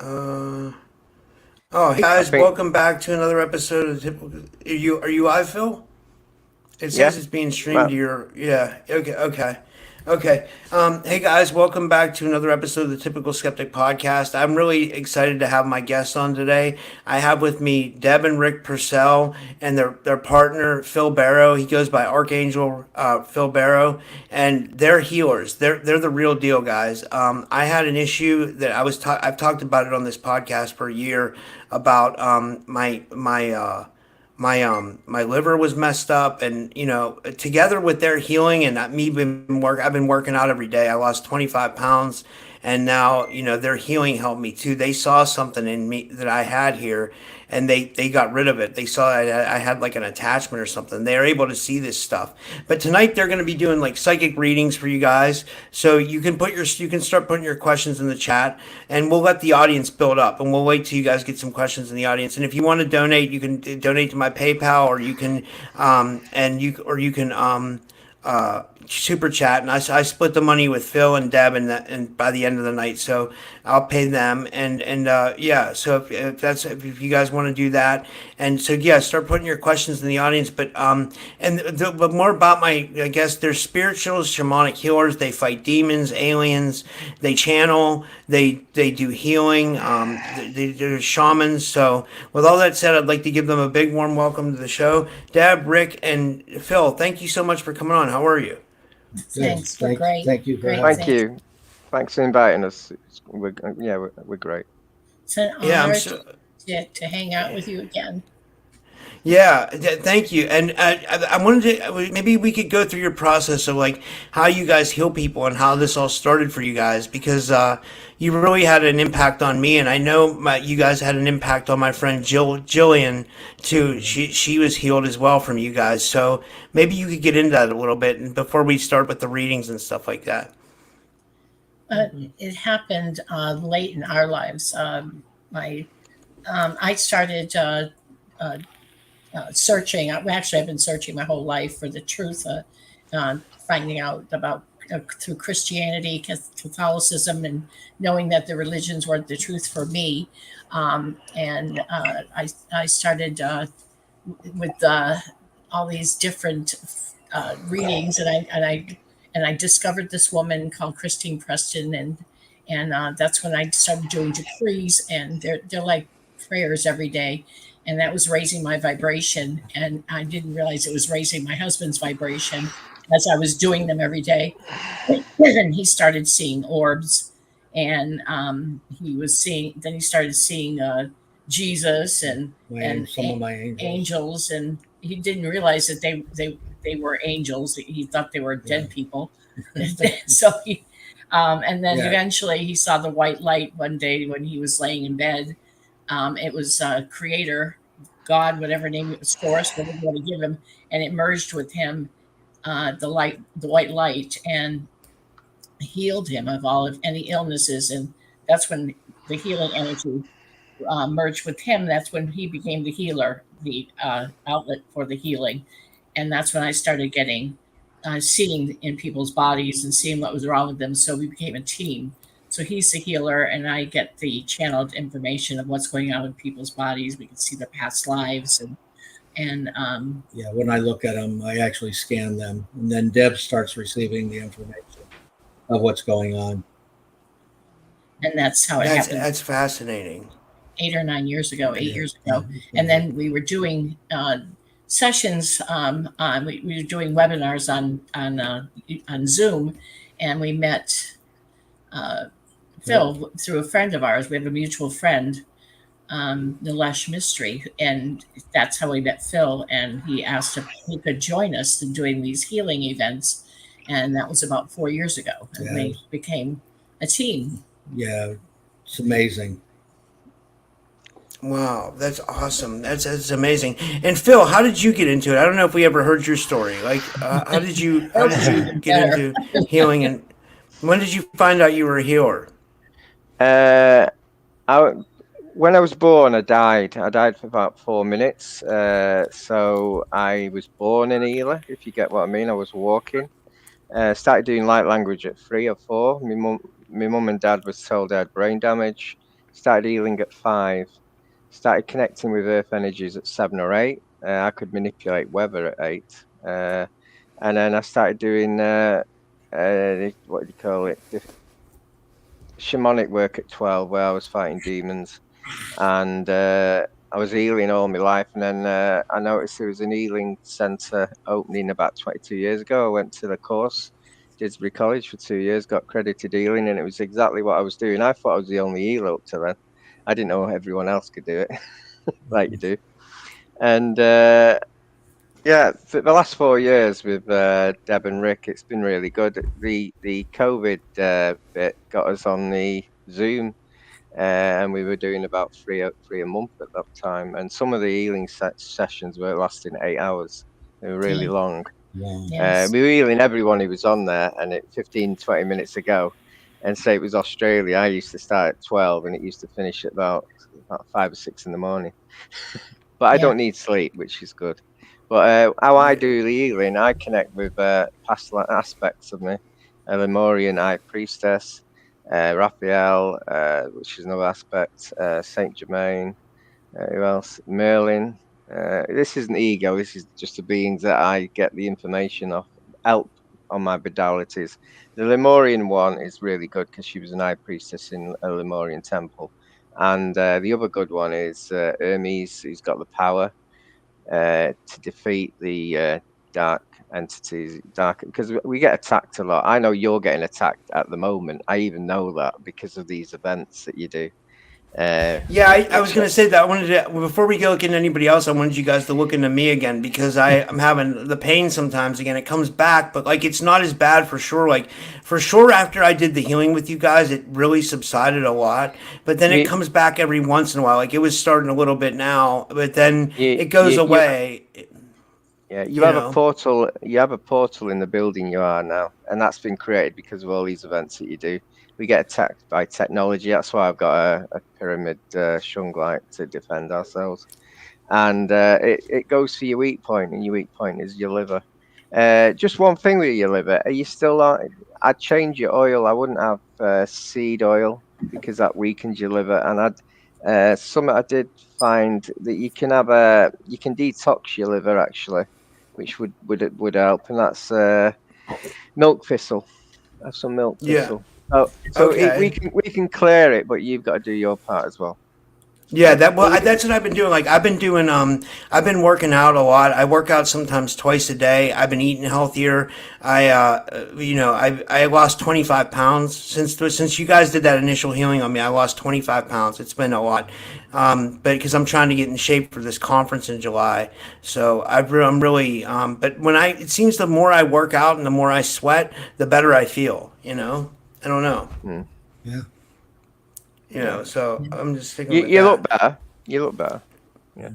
Uh, oh, hey I guys, think, welcome back to another episode of Typical. Are you live, Phil? It yeah. says it's being streamed Well, to your. Yeah. Okay. Okay. Okay. Hey guys, welcome back to another episode of the Typical Skeptic podcast. I'm really excited to have my guests on today. I have with me Deb and Rick Purcell and their partner Phil Barrow. He goes by Archangel Phil Barrow, and they're healers. They're the real deal, guys. I had an issue that I've talked about it on this podcast for a year about my liver was messed up, and together with their healing and me been work I've been working out every day. I lost 25 pounds, and now their healing helped me too. They saw something in me that I had here, and they got rid of it. They saw I had like an attachment or something. They're able to see this stuff. But tonight they're going to be doing like psychic readings for you guys, so you can start putting your questions in the chat, and we'll let the audience build up, and we'll wait till you guys get some questions in the audience. And if you want to donate, you can donate to my PayPal, or you can super chat, and I split the money with Phil and Deb, and by the end of the night, so I'll pay them, and yeah. So if you guys want to do that, and so yeah, start putting your questions in the audience. But more about I guess they're spiritual shamanic healers. They fight demons, aliens. They channel. They do healing. They're shamans. So with all that said, I'd like to give them a big warm welcome to the show. Deb, Rick, and Phil, thank you so much for coming on. How are you? Good. Thanks. We're great. Thank you for Great. having thank us. Thanks. you. Thanks for inviting us. We're great. It's an Yeah, I'm honor so. to hang out with you again. Yeah, thank you. And I wanted to maybe we could go through your process of like how you guys heal people and how this all started for you guys, because you really had an impact on me, and I know you guys had an impact on my friend Jillian too. She was healed as well from you guys. So maybe you could get into that a little bit, and before we start with the readings and stuff like that. It happened late in our lives. My I started uh, searching. Actually, I've been searching my whole life for the truth, finding out about through Christianity, Catholicism, and knowing that the religions were the truth for me. I started with all these different readings, and I discovered this woman called Christine Preston, and that's when I started doing decrees, and they're like prayers every day, and that was raising my vibration, and I didn't realize it was raising my husband's vibration as I was doing them every day. And he started seeing orbs, and he was seeing. Then he started seeing Jesus and Some of my angels. angels, and he didn't realize that they were angels. He thought they were Yeah. dead people. So he, and then Yeah. eventually he saw the white light one day when he was laying in bed. It was Creator, God, whatever name it was, Source, whatever you want to give him, and it merged with him, the white light, and healed him of all of any illnesses. And that's when the healing energy merged with him. That's when he became the healer, the outlet for the healing. And that's when I started getting seeing in people's bodies and seeing what was wrong with them. So we became a team. So he's the healer, and I get the channeled information of what's going on with people's bodies. We can see their past lives, and Yeah. When I look at them, I actually scan them, and then Deb starts receiving the information of what's going on. that's how it That's happened that's fascinating. 8 or 9 years ago, eight Yeah. years ago. And then we were doing sessions. We were doing webinars on Zoom, and we met uh, Phil through a friend of ours. We have a mutual friend, Nilesh Mystery, and that's how we met Phil. And he asked if he could join us in doing these healing events, and that was about 4 years ago. And Yeah. we became a team. Yeah. It's amazing. Wow, that's awesome. That's amazing. And Phil, how did you get into it? I don't know if we ever heard your story. Like, how did you get Better. into healing, and when did you find out you were a healer? Uh, I, when I was born, I died. I died for about 4 minutes. So I was born in healer, if you get what I mean. I was walking. Started doing light language at 3 or 4. My mum and dad was told I had brain damage. Started healing at 5. Started connecting with earth energies at 7 or 8. I could manipulate weather at 8. And then I started doing what do you call it? Shamanic work at 12, where I was fighting demons, and I was healing all my life. And then I noticed there was an healing centre opening about 22 years ago. I went to the course, Didsbury College for 2 years, got credited healing, and it was exactly what I was doing. I thought I was the only healer up to then. I didn't know everyone else could do it like you do. And yeah, for the last 4 years with Deb and Rick, it's been really good. The COVID bit got us on the Zoom, and we were doing about three a month at that time. And some of the healing sessions were lasting 8 hours. They were really long. Yes. We were healing everyone who was on there, and at 15, 20 minutes ago, and say it was Australia, I used to start at 12, and it used to finish at about 5 or 6 in the morning. But I don't need sleep, which is good. But how I do the healing, I connect with past aspects of me. Lemurian High Priestess, Raphael, which is another aspect, Saint Germain, who else? Merlin. This isn't ego, this is just the beings that I get the information off, help on my modalities. The Lemurian one is really good because she was an high priestess in a Lemurian temple. And the other good one is Hermes, who's got the power to defeat the dark entities, because we get attacked a lot. I know you're getting attacked at the moment. I even know that because of these events that you do. Yeah, I was going to say that. I wanted to, before we go look into anybody else, I wanted you guys to look into me again because I'm having the pain sometimes again. It comes back, but like it's not as bad for sure. Like for sure, after I did the healing with you guys, it really subsided a lot. But then it comes back every once in a while. Like it was starting a little bit now, but then it goes away. Yeah, you have a portal. You have a portal in the building you are now, and that's been created because of all these events that you do. We get attacked by technology. That's why I've got a pyramid shung light to defend ourselves. And it goes for your weak point, and your weak point is your liver. Just one thing with your liver. Are you still on? I'd change your oil. I wouldn't have seed oil because that weakens your liver. And I did find that you can detox your liver actually, which would help. And that's milk thistle. Have some milk thistle. So we can clear it, but you've got to do your part as well. Yeah, that's what I've been doing. Like I've been working out a lot. I work out sometimes twice a day. I've been eating healthier. I lost 25 pounds since you guys did that initial healing on me. I lost 25 pounds. It's been a lot, but because I'm trying to get in shape for this conference in July. So I'm really. But it seems the more I work out and the more I sweat, the better I feel. I don't know. Yeah. So I'm just thinking. You look better. You look better. Yeah.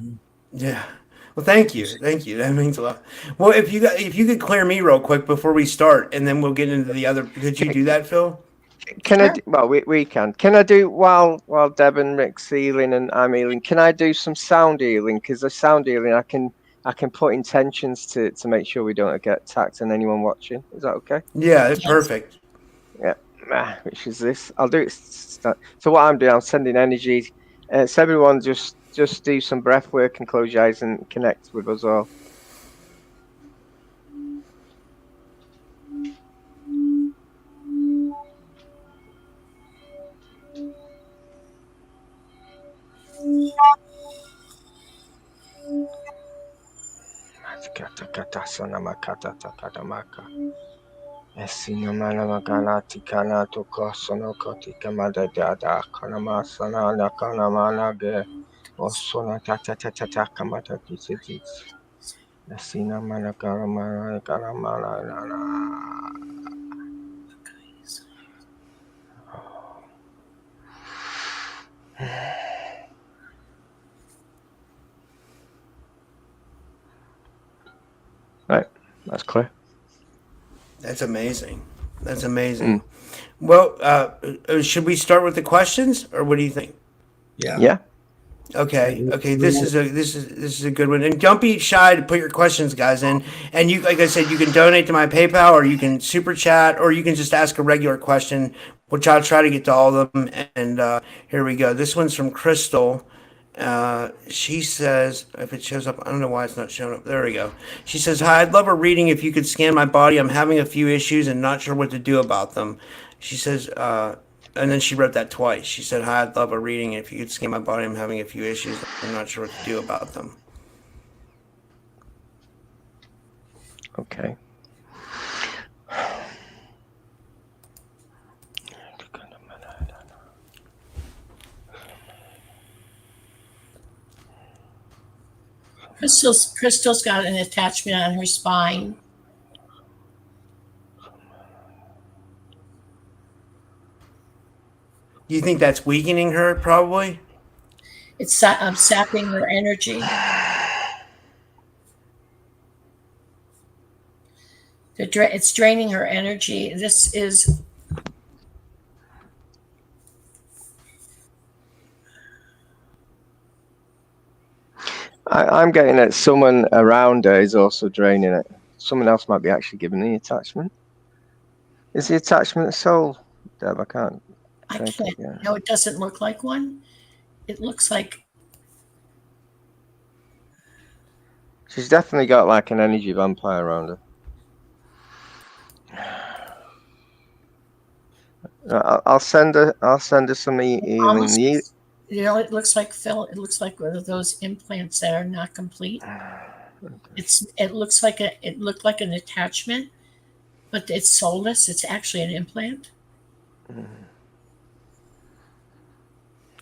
Yeah. Well, thank you. That means a lot. Well, if you could clear me real quick before we start, and then we'll get into the other. Could you do that, Phil? Can I? Well, we can. Can I do while Deb and Rick's healing and I'm healing? Can I do some sound healing? Because the sound healing, I can put intentions to make sure we don't get attacked and anyone watching. Is that okay? Yeah, that's perfect. Yeah. Which is this? I'll do it. So what I'm doing, I'm sending energy. So everyone just do some breath work and close your eyes and connect with us all. Esinamana magalati kana to kosono koti kamada dada kana masana na kana manage osona tata kamata kisiti. Esinamana karamana karamana. Right, that's clear. That's amazing. Well, should we start with the questions, or what do you think? Yeah. Okay. This is a good one. And don't be shy to put your questions, guys, in. And you, like I said, you can donate to my PayPal, or you can super chat, or you can just ask a regular question, which I'll try to get to all of them. And here we go. This one's from Crystal. She says, if it shows up, I don't know why it's not showing up. There we go. She says, "Hi, I'd love a reading if you could scan my body. I'm having a few issues and not sure what to do about them." She says, and then she wrote that twice. She said, "Hi, I'd love a reading if you could scan my body. I'm having a few issues. I'm not sure what to do about them." Okay. Crystal's got an attachment on her spine. Do you think that's weakening her? Probably. It's sapping her energy. It's draining her energy. This is I'm getting that someone around her is also draining it. Someone else might be actually giving the attachment. Is the attachment a soul, Deb? I can't. I can't. No, it doesn't look like one. It looks like She's definitely got like an energy vampire around her. I'll send her some healing. It looks like Phil. It looks like one of those implants that are not complete. It looks like it looked like an attachment, but it's soulless. It's actually an implant.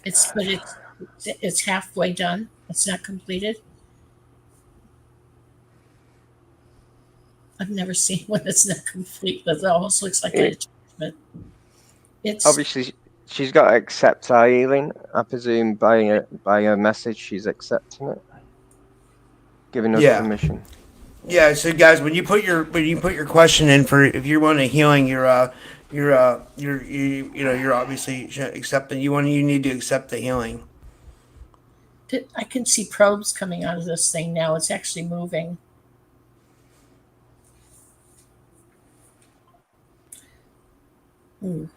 It's halfway done. It's not completed. I've never seen one that's not complete, but it almost looks like an attachment. It's obviously she's got to accept our healing. I presume by her message, she's accepting it, giving us permission. Yeah. So guys, when you put your question in for if you want a healing, you're obviously accepting. You need to accept the healing. I can see probes coming out of this thing now. It's actually moving. Ooh,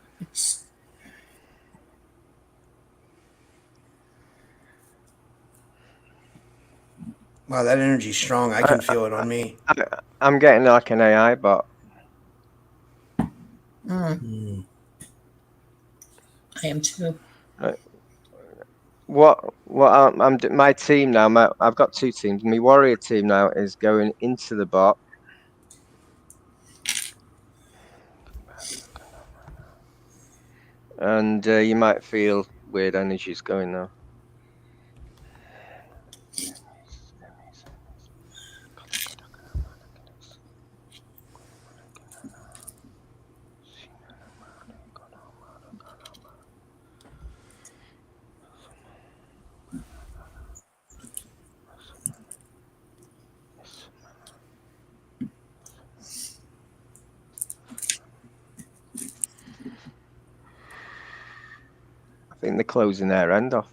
Wow, that energy's strong. I can feel it on me. I'm getting like an AI bot. I am too. My team now. I've got two teams. My warrior team now is going into the bot. And you might feel weird energies going now. I think they're closing their end off.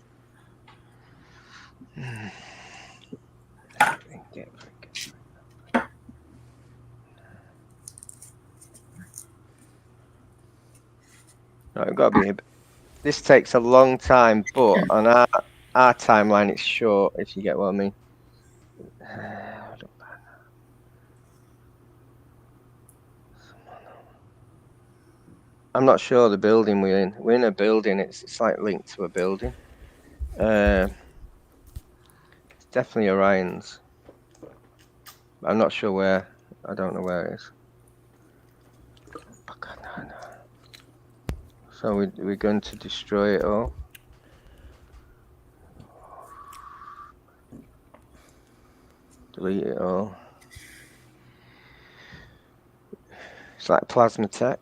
No, it's got to be. This takes a long time, but on our timeline, it's short. If you get what I mean. I'm not sure the building we're in. We're in a building. It's like linked to a building. It's definitely Orion's. I'm not sure where. I don't know where it is. So we're going to destroy it all. Delete it all. It's like plasma tech.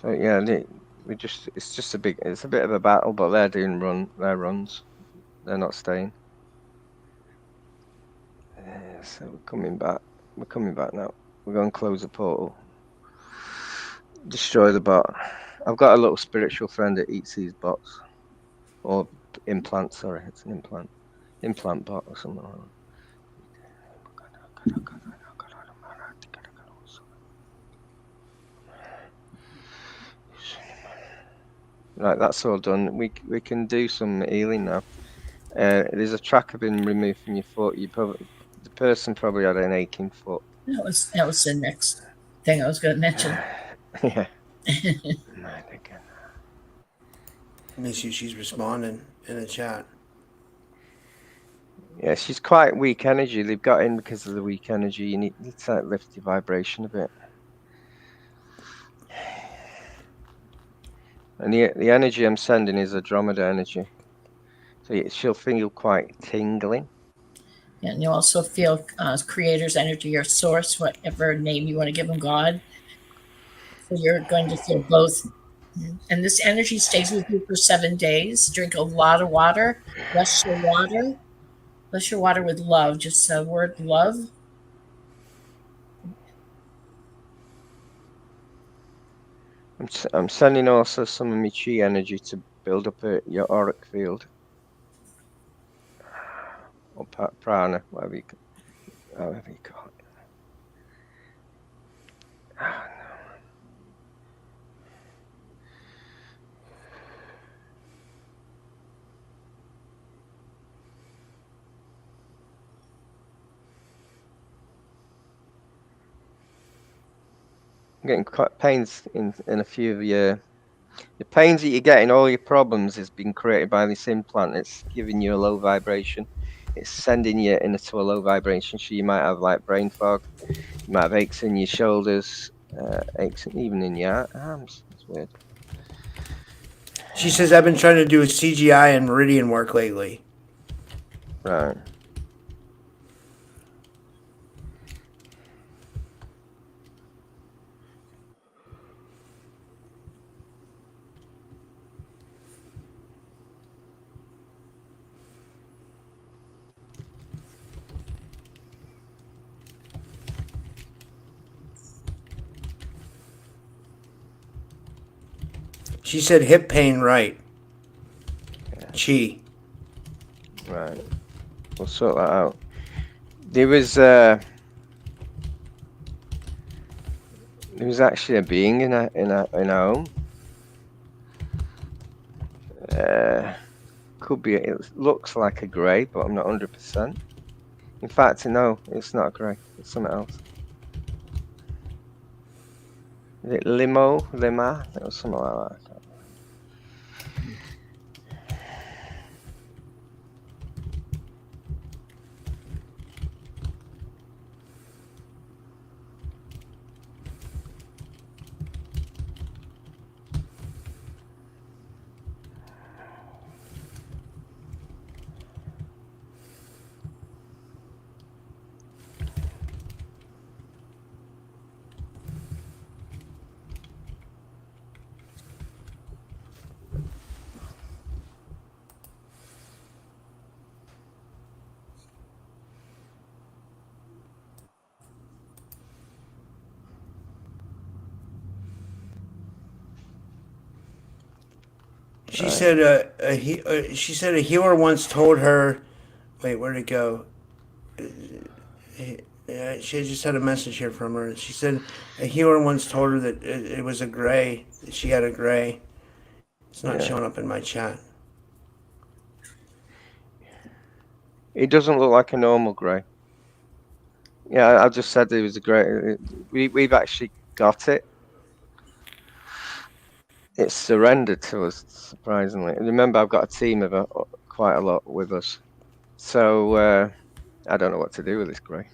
So yeah, it's a bit of a battle, but they're doing their runs. They're not staying. So we're coming back. We're coming back now. We're going to close the portal. Destroy the bot. I've got a little spiritual friend that eats these bots. Or implant, sorry, it's an implant bot or something like that. Right, that's all done. We can do some healing now. There's a tracker been removed from your foot. The person probably had an aching foot. That was the next thing I was going to mention. Yeah. Mind again. Let me see if she's responding in the chat. Yeah, she's quite weak energy. They've got in because of the weak energy. You need to like, lift your vibration a bit. And the energy I'm sending is Andromeda energy. So she'll feel quite tingling. Yeah, and you also feel creator's energy or source, whatever name you want to give them, God. So you're going to feel both. And this energy stays with you for 7 days. Drink a lot of water. Bless your water. Bless your water with love. Just the word love. I'm sending also some of my chi energy to build up your auric field. Or prana, however you call it. I'm getting quite pains in a few of the pains that you're getting. All your problems has been created by this implant. It's giving you a low vibration. It's sending you into a low vibration. So you might have like brain fog. You might have aches in your shoulders, aches even in your arms. That's weird. She says, I've been trying to do CGI and meridian work lately. Right. She said hip pain, right? Chi. Right. We'll sort that out. There was actually a being in a home. Could be. It looks like a grey, but I'm not 100%. In fact, no, it's not a grey. It's something else. Is it Lima? It was something like that. She said she said a healer once told her. Wait, where'd it go? She just had a message here from her. She said a healer once told her that it was a gray. That she had a gray. It's not showing up in my chat. It doesn't look like a normal grey. Yeah, I just said it was a grey. We've actually got it. It's surrendered to us, surprisingly. Remember, I've got a team of quite a lot with us. So I don't know what to do with this grey.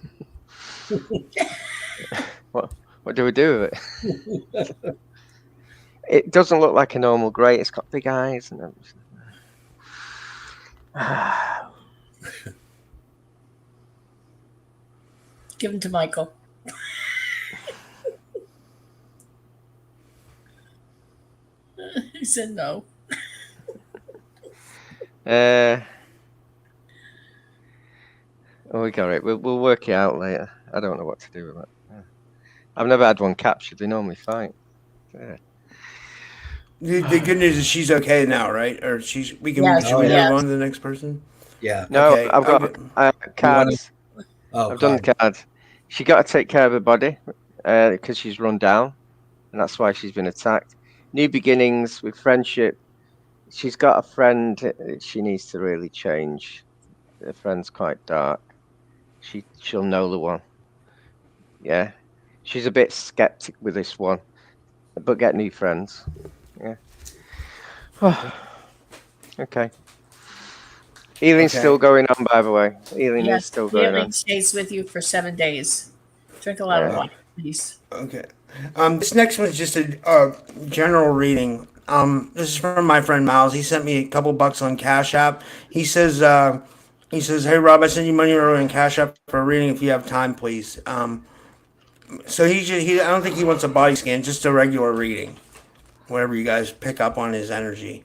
What do we do with it? It doesn't look like a normal grey. It's got big eyes and everything. Give them to Michael. He said no. Oh, we got it. We'll work it out later. I don't know what to do with it. I've never had one captured. They normally fight. Yeah. The good news is she's okay now, right? Or we can Yes, should we yeah. move yes. on to the next person? Yeah. No, Okay. I've got You want to? cards. Oh, I've done the cards. She got to take care of her body because she's run down, and that's why she's been attacked. New beginnings with friendship. She's got a friend she needs to really change. Her friend's quite dark. She'll know the one. Yeah, she's a bit skeptic with this one, but get new friends. Yeah. Okay. Healing's Okay. still going on, by the way. Healing is Yes, still going healing on. stays with you for 7 days. Drink a lot of Yeah. water, please. Okay. This next one's just a general reading. This is from my friend Miles. He sent me a couple bucks on Cash App. He says, "Hey Rob, I sent you money earlier in Cash App for a reading if you have time, please." So I don't think he wants a body scan, just a regular reading. Whatever you guys pick up on his energy.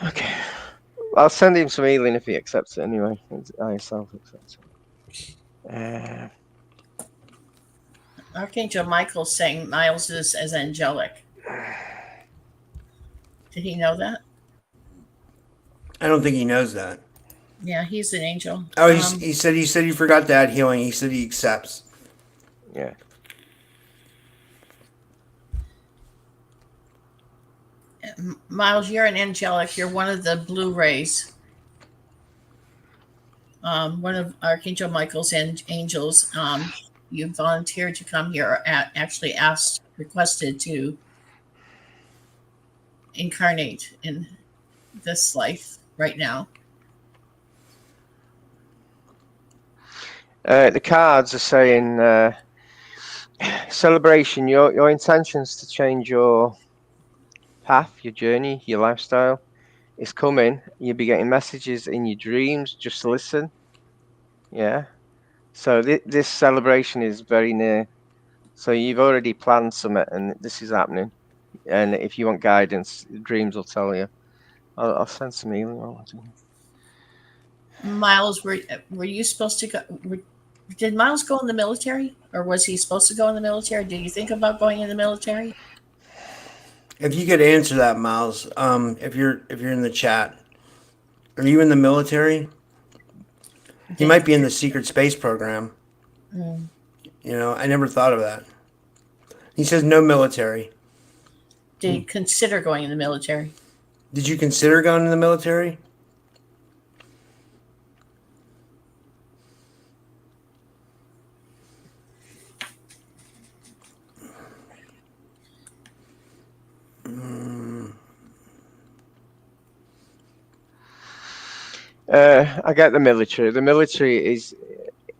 Okay. I'll send him some healing if he accepts it anyway. Higherself accepts it. Archangel Michael's saying Miles is as angelic. Did he know that? I don't think he knows that. Yeah, he's an angel. Oh, he said he forgot to add healing. He said he accepts. Yeah. Miles, you're an angelic. You're one of the blue rays. One of Archangel Michael's angels. You volunteered to come here, or actually requested to incarnate in this life right now. The cards are saying celebration. Your intentions to change your path, your journey, your lifestyle is coming. You'll be getting messages in your dreams. Just listen. Yeah. So this celebration is very near. So you've already planned something, and this is happening. And if you want guidance, dreams will tell you. I'll send some healing. Miles, were you supposed to go? Did Miles go in the military, or was he supposed to go in the military? Did you think about going in the military? If you could answer that, Miles, if you're in the chat, are you in the military? He might be in the secret space program. Mm. You know, I never thought of that. He says no military. Did you consider going in the military? Did you consider going in the military? I get the military. The military is.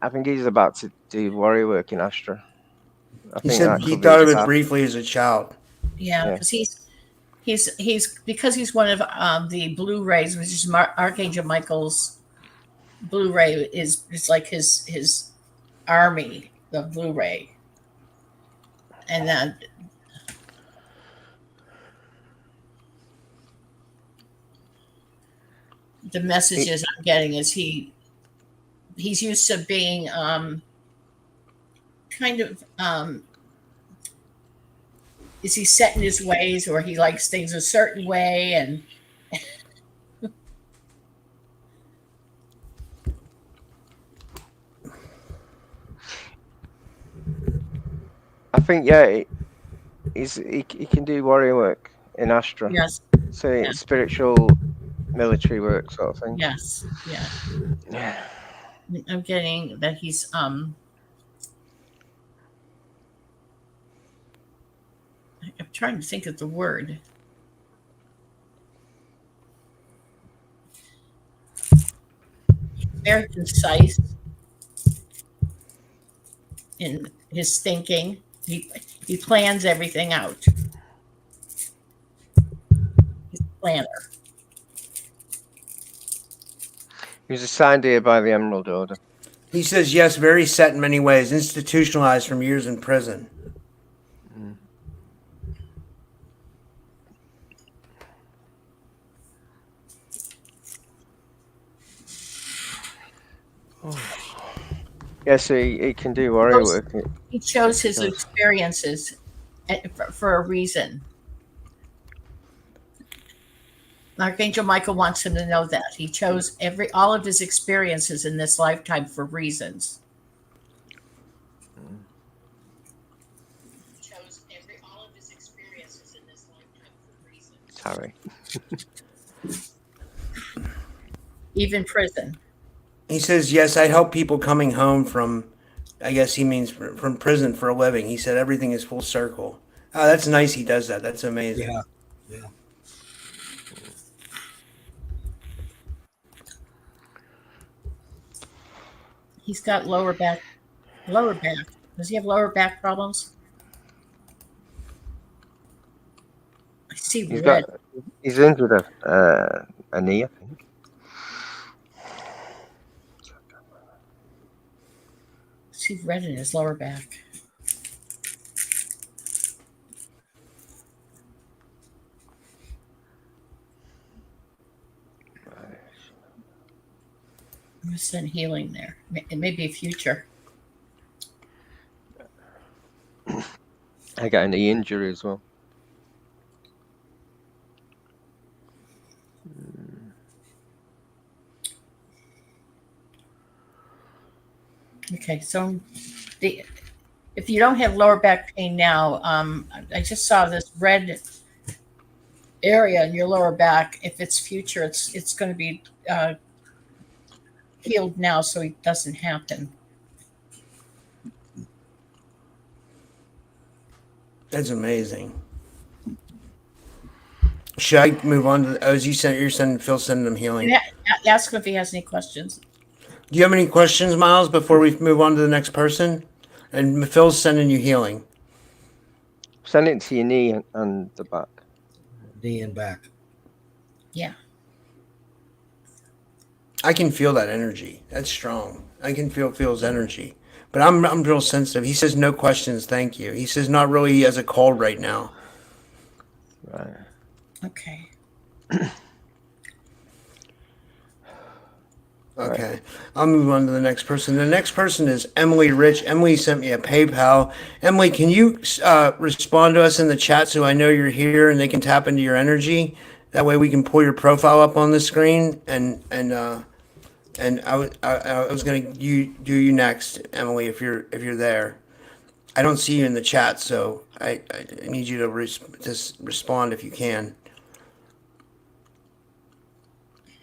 I think he's about to do warrior work in Astra. He said he thought of it briefly as a child. Yeah, because he's because he's one of the blue rays, which is Archangel Michael's blue ray is like his army, the blue ray, and then the messages I'm getting is he's used to being kind of is he set in his ways, or he likes things a certain way, and I think he can do warrior work in Astra. yes, So it's spiritual military work sort of thing. yes, yeah. Yeah. I'm getting that he's I'm trying to think of the word. Very concise in his thinking. He plans everything out. He's a planner. He was assigned here by the Emerald Order. He says yes, very set in many ways, institutionalized from years in prison. Mm. Oh. Yeah, so he can do warrior work. He chose his Goes. experiences for a reason. Archangel Michael wants him to know that he chose all of his experiences in this lifetime for reasons. He chose all of his experiences in this lifetime for reasons. Sorry. Even prison. He says, yes, I help people coming home from, I guess he means from prison for a living. He said everything is full circle. Oh, that's nice. He does that. That's amazing. Yeah. Yeah. He's got lower back. Lower back. Does he have lower back problems? I see red. He's injured a knee, I think. I see red in his lower back. I'm going to send healing there. It may be future. I got a knee injury as well. Okay, so if you don't have lower back pain now, I just saw this red area in your lower back. If it's future, it's going to be healed now, so it doesn't happen. That's amazing. Should I move on to? You're sending Phil sending him healing. Yeah, ask him if he has any questions. Do you have any questions, Miles, before we move on to the next person? And Phil's sending you healing. Send it to your knee and the back. Knee and back. Yeah. I can feel that energy. That's strong. I can feel Phil's energy. But I'm real sensitive. He says no questions, thank you. He says not really. He has a cold right now. Right. Okay. Okay, I'll move on to the next person. The next person is Emily Rich. Emily sent me a PayPal. Emily, can you respond to us in the chat so I know you're here and they can tap into your energy? That way we can pull your profile up on the screen. And I was gonna do you next, Emily, if you're there. I don't see you in the chat, so I need you to just respond if you can.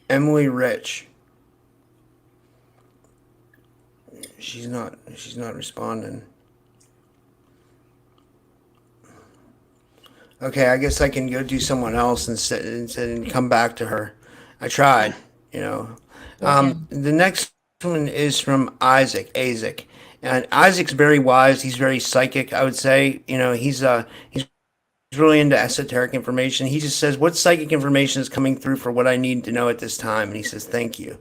Emily Rich. She's not responding. Okay, I guess I can go do someone else and come back to her. I tried, you know. The next one is from Isaac. And Isaac's very wise. He's very psychic, I would say. You know, he's really into esoteric information. He just says, what psychic information is coming through for what I need to know at this time? And he says, thank you.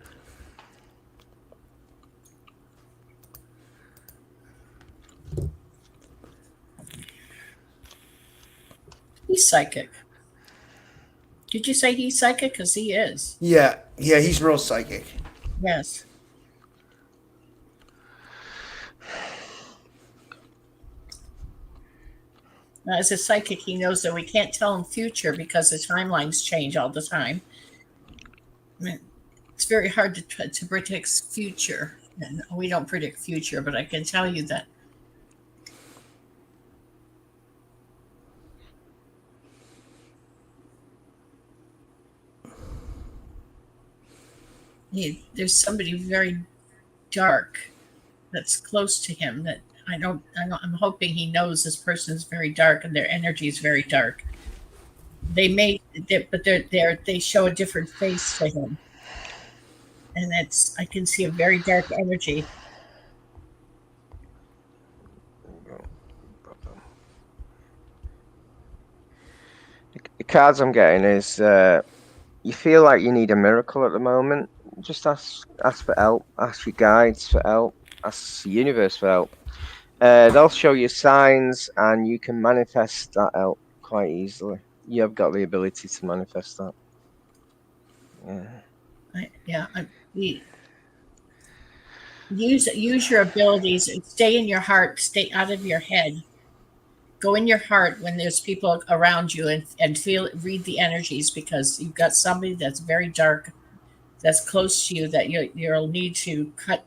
He's psychic. Did you say he's psychic? Because he is. Yeah, he's real psychic. Yes. Now, as a psychic, he knows that we can't tell him future because the timelines change all the time. I mean, it's very hard to predict future. And we don't predict future, but I can tell you that there's somebody very dark that's close to him that I'm hoping he knows this person is very dark and their energy is very dark. They show a different face to him. And I can see a very dark energy. The cards I'm getting is you feel like you need a miracle at the moment. Just ask for help. Ask your guides for help. Ask the universe for help. They'll show you signs, and you can manifest that help quite easily. You have got the ability to manifest that. use your abilities. Stay in your heart. Stay out of your head. Go in your heart when there's people around you, and read the energies, because you've got somebody that's very dark, that's close to you, that you'll need to cut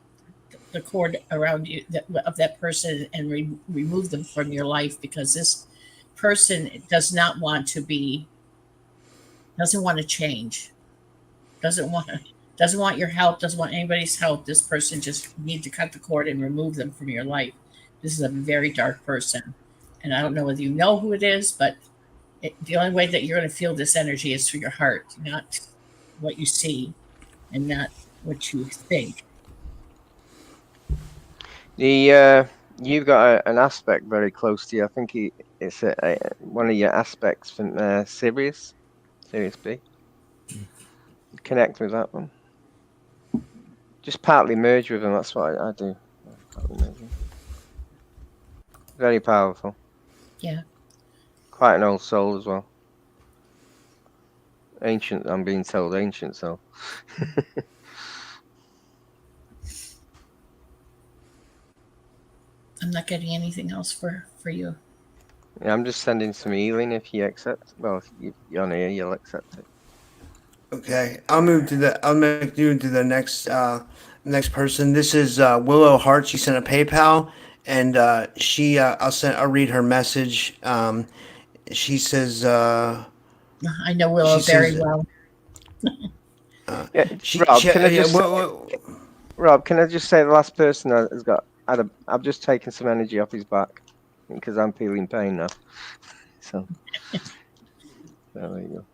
the cord around you of that person, and remove them from your life, because this person doesn't want to change, doesn't want your help, doesn't want anybody's help. This person just need to cut the cord and remove them from your life. This is a very dark person, and I don't know whether you know who it is, but the only way that you're going to feel this energy is through your heart, not what you see and not what you think. You've got an aspect very close to you. I think it's one of your aspects from Sirius B. Connect with that one. Just partly merge with them. That's what I do. Very powerful. Yeah. Quite an old soul as well. Ancient. I'm being told ancient soul. I'm not getting anything else for you. Yeah, I'm just sending some healing if you accept. Well, if you're on here, you'll accept it. Okay, I'll move to the next person. This is Willow Hart. She sent a PayPal, and I'll read her message. She says, I know Willow very well. Rob, can I just say the last person has got? I've just taken some energy off his back because I'm feeling pain now. So there you go.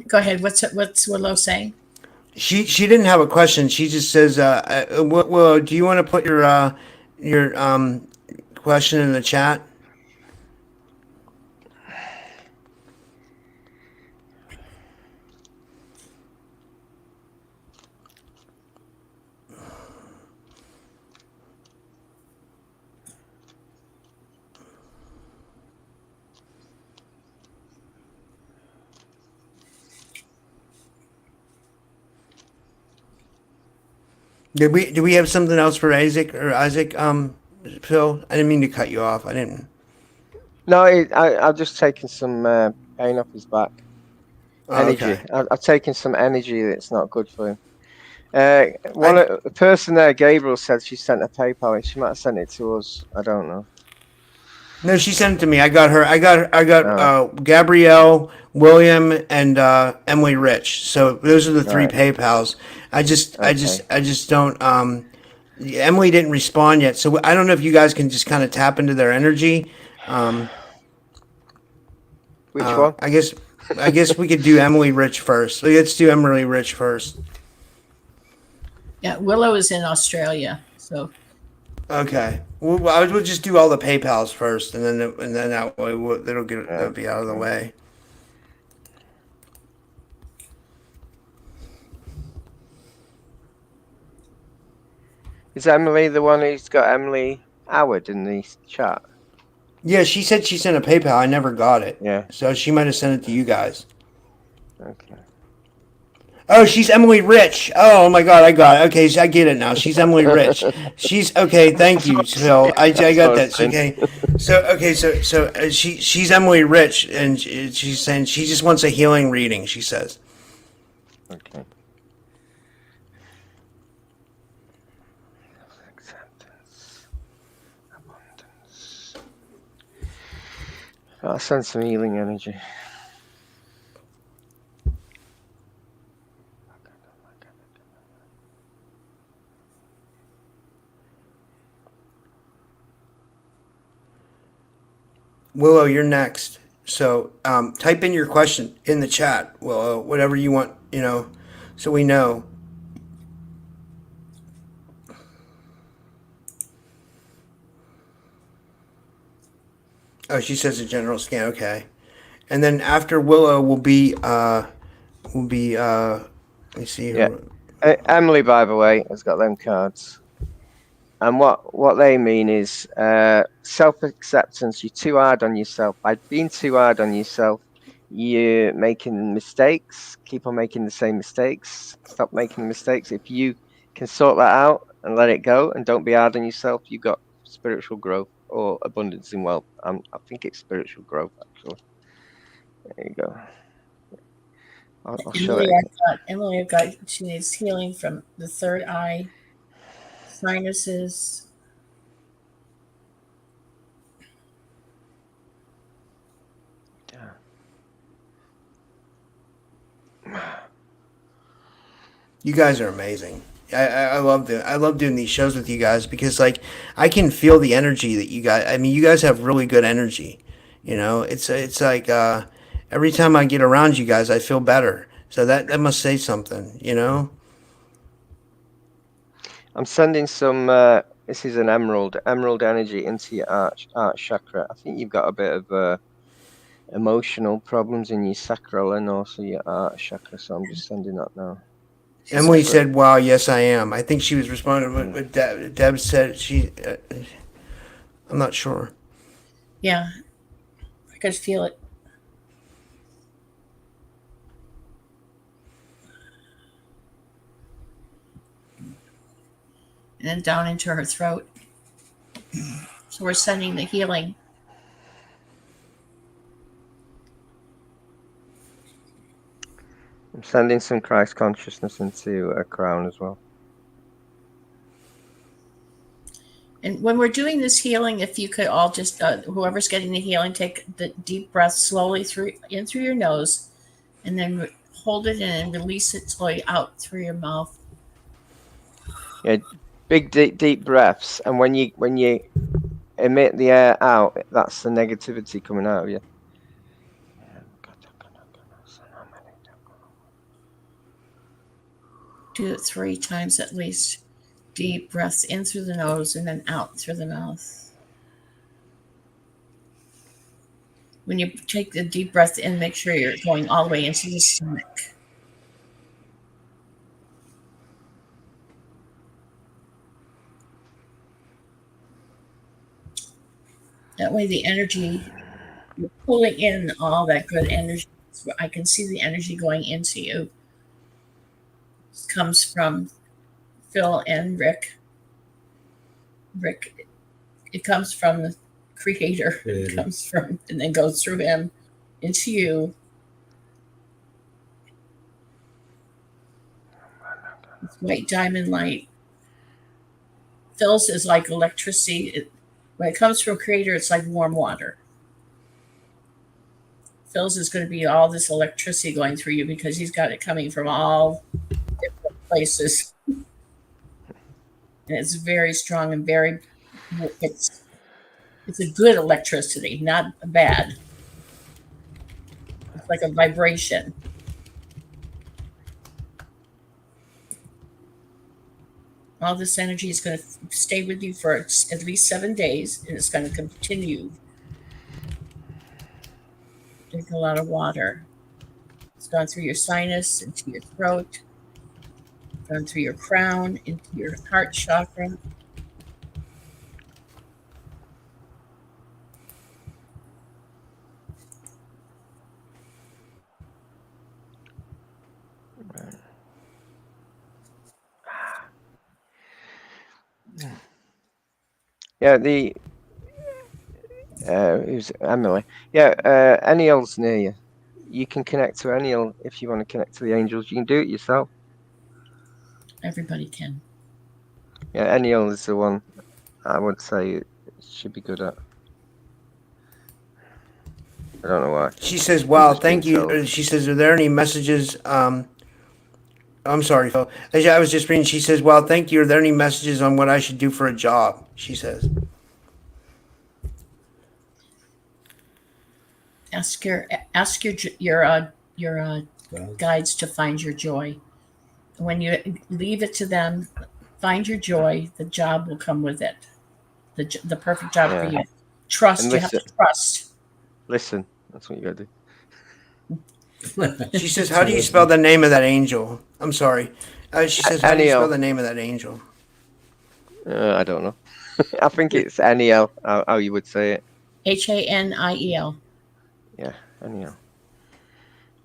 Go ahead. What's Willow saying? She didn't have a question. She just says, Willow, do you want to put your question in the chat? Did we have something else for Isaac? Phil? I didn't mean to cut you off. I didn't. No, I've just taken some pain off his back. Energy. Okay. I've taken some energy that's not good for him. The person there, Gabriel, said she sent a PayPal. She might have sent it to us. I don't know. No, she sent it to me. I got Gabrielle, William, and Emily Rich. So those are the three PayPals. I just don't. Emily didn't respond yet, so I don't know if you guys can just kind of tap into their energy. Which one? I guess we could do Emily Rich first. Let's do Emily Rich first. Yeah, Willow is in Australia, so. Okay. We'll just do all the PayPals first, and then that way it'll be out of the way. Is Emily the one who's got Emily Howard in the chat? Yeah, she said she sent a PayPal. I never got it. Yeah. So she might have sent it to you guys. Okay. Oh, she's Emily Rich. Oh my God, I got it. Okay, so I get it now. She's Emily Rich. She's okay. Thank you, Phil. I got that. Okay. So she's Emily Rich, and she's saying she just wants a healing reading. She says. Okay. I'll send some healing energy. Willow, you're next. So type in your question in the chat, Willow, whatever you want, so we know. Oh, she says a general scan. Okay, and then after Willow will be let me see. Yeah. Emily, by the way, has got them cards, and what they mean is self-acceptance. You're too hard on yourself. By being too hard on yourself, you're making mistakes. Keep on making the same mistakes. Stop making mistakes. If you can sort that out and let it go, and don't be hard on yourself, you got spiritual growth or abundance in wealth. I think it's spiritual growth, actually. There you go. I'll show it. Emily, I've got, she needs healing from the third eye, sinuses. You guys are amazing. I love doing these shows with you guys because like I can feel the energy that you guys. I mean, you guys have really good energy. You know, it's like every time I get around you guys, I feel better. So that must say something. You know. I'm sending some. This is an emerald energy into your heart chakra. I think you've got a bit of emotional problems in your sacral and also your heart chakra. So I'm just sending that now. Emily said, "Wow, yes, I am." I think she was responding with Deb said. I'm not sure. Yeah, I could feel it. And then down into her throat. So we're sending the healing. I'm sending some Christ consciousness into a crown as well. And when we're doing this healing, if you could all just, whoever's getting the healing, take the deep breath slowly in through your nose, and then hold it in and release it slowly out through your mouth. Yeah, big deep breaths, and when you emit the air out, that's the negativity coming out of you. Do it 3 times at least. Deep breaths in through the nose and then out through the mouth. When you take the deep breath in, make sure you're going all the way into the stomach. That way the energy, you're pulling in all that good energy. I can see the energy going into you. It comes from Phil and Rick. Rick, it comes from the creator. It comes from, and then goes through him into you. It's white diamond light. Phil's is like electricity. When it comes from creator, it's like warm water. Phil's is going to be all this electricity going through you because he's got it coming from all different places. And it's very strong and very, it's a good electricity, not bad. It's like a vibration. All this energy is going to stay with you for at least 7 days, and it's going to continue. Drink a lot of water. It's gone through your sinus, into your throat, gone through your crown, into your heart chakra. Yeah, who's Emily? Yeah, Eniel's near you. You can connect to Eniel if you want to connect to the angels. You can do it yourself. Everybody can. Yeah, Eniel is the one I would say it should be good at. I don't know why. She says, "Wow, thank you." She says, "Are there any messages?" I'm sorry, Phil. I was just reading. She says, "Well, thank you. Are there any messages on what I should do for a job?" She says. Ask your guides to find your joy. When you leave it to them, find your joy. The job will come with it. The perfect job for you. Trust. You have to trust. Listen, that's what you gotta do. She says, "How do you spell the name of that angel?" I'm sorry. She says, "How do you spell the name of that angel?" I don't know. I think it's Aniel, how you would say it. Haniel. Yeah, Aniel.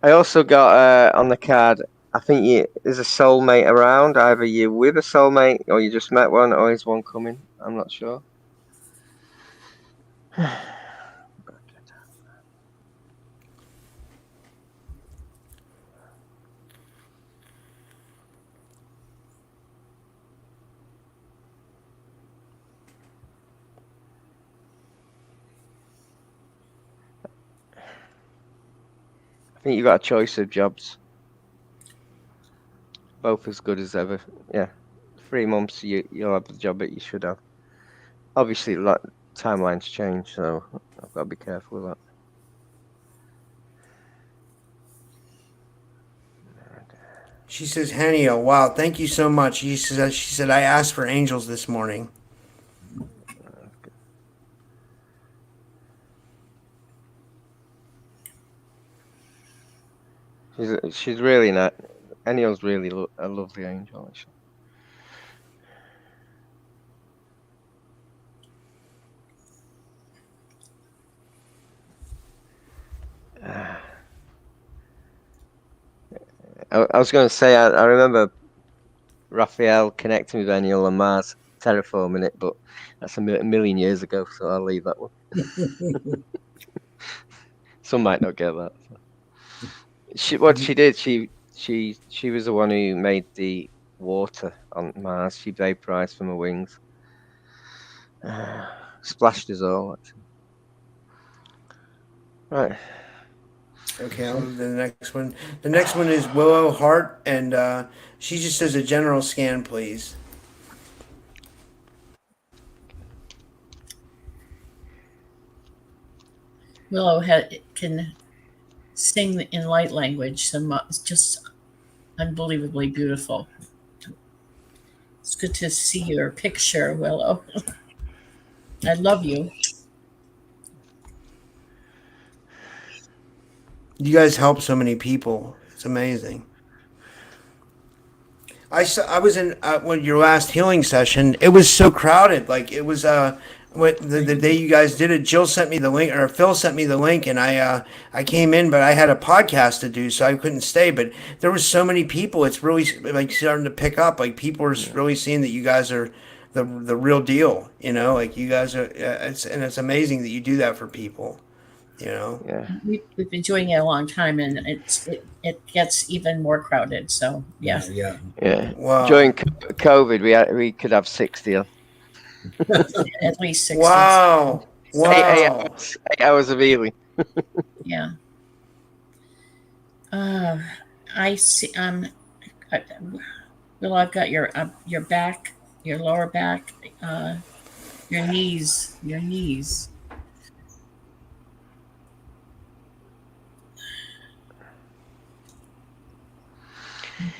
I also got on the card I think there's a soulmate around. Either you're with a soulmate, or you just met one, or is one coming. I'm not sure. I think you got a choice of jobs, both as good as ever. Yeah, 3 months you'll have the job that you should have. Obviously, timelines change, so I've got to be careful with that. She says, Hania, wow, thank you so much. She said, I asked for angels this morning. She's really not. Eniel's really a lovely angel, actually. I was going to say, I remember Raphael connecting with Eniel and Mars terraforming it, but that's a million years ago, so I'll leave that one. Some might not get that. What she did, she was the one who made the water on Mars. She vaporized from her wings. Splashed us all, actually. Right. Okay, I'll move to the next one. The next one is Willow Hart, and she just does a general scan, please. Willow can sing in light language. It's just unbelievably beautiful. It's good to see your picture, Willow. I love you. You guys help so many people. It's amazing. I was in when your last healing session. It was so crowded. Like it was the day you guys did it. Jill sent me the link, or Phil sent me the link, and I came in, but I had a podcast to do, so I couldn't stay. But there was so many people. It's really like starting to pick up. Like people are really seeing that you guys are the real deal. You know, like you guys are. It's amazing that you do that for people. You know. Yeah. We've been doing it a long time, and it gets even more crowded. So yeah. Yeah. Wow. During COVID, we could have 60 on. At least 60. Wow. So, Wow. 8 hours of healing. yeah. I see. Well, I've got your back, your lower back, your knees.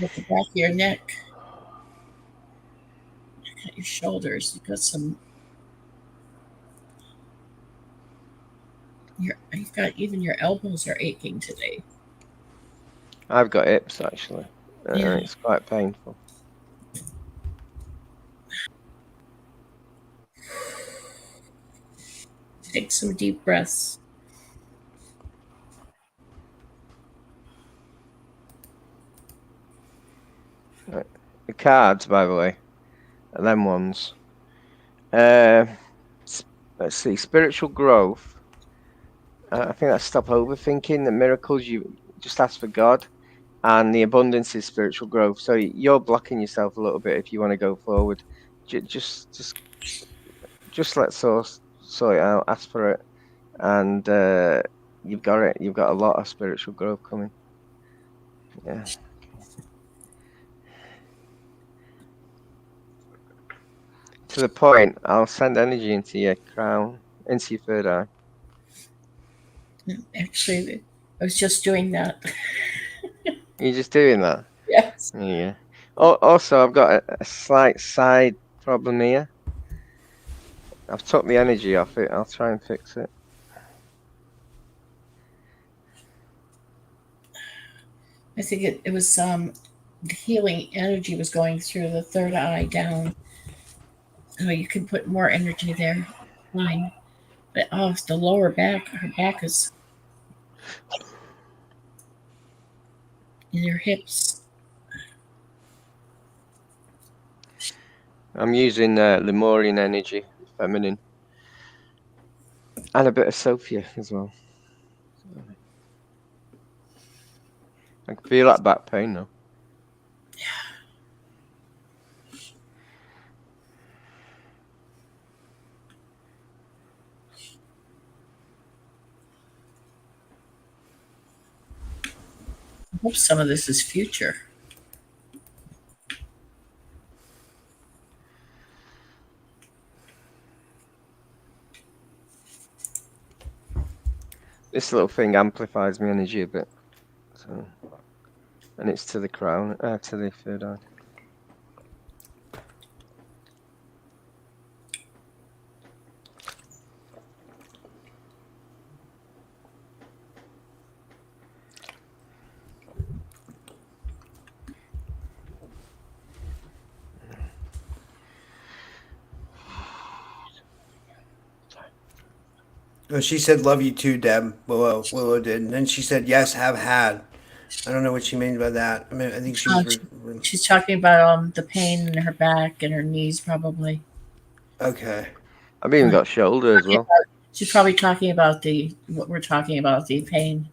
At the back of your neck. Look at your shoulders. You've got some. You've got even your elbows are aching today. I've got hips, actually. Yeah. It's quite painful. Take some deep breaths. The cards, by the way, are them ones. Let's see, spiritual growth. I think that's stop overthinking. The miracles, you just ask for God, and the abundance is spiritual growth. So you're blocking yourself a little bit if you want to go forward. Just let source sort it out. Ask for it, and you've got it. You've got a lot of spiritual growth coming. Yeah. To the point, I'll send energy into your crown, into your third eye. Actually, I was just doing that. You're just doing that? Yes. Yeah. Also, I've got a slight side problem here. I've took the energy off it. I'll try and fix it. I think it was the healing energy was going through the third eye down. So you can put more energy there. Fine. But it's the lower back. Her back is in your hips. I'm using Lemurian energy, feminine, and a bit of Sophia as well. I can feel that back pain now. I hope some of this is future. This little thing amplifies my energy a bit. So, and it's to the crown, to the third eye. Oh, she said, "Love you too, Deb." Willow did, and then she said, "Yes, have had." I don't know what she means by that. I mean, I think she's She's talking about the pain in her back and her knees, probably. okay. I've even got shoulder as well. She's probably talking about what we're talking about, the pain.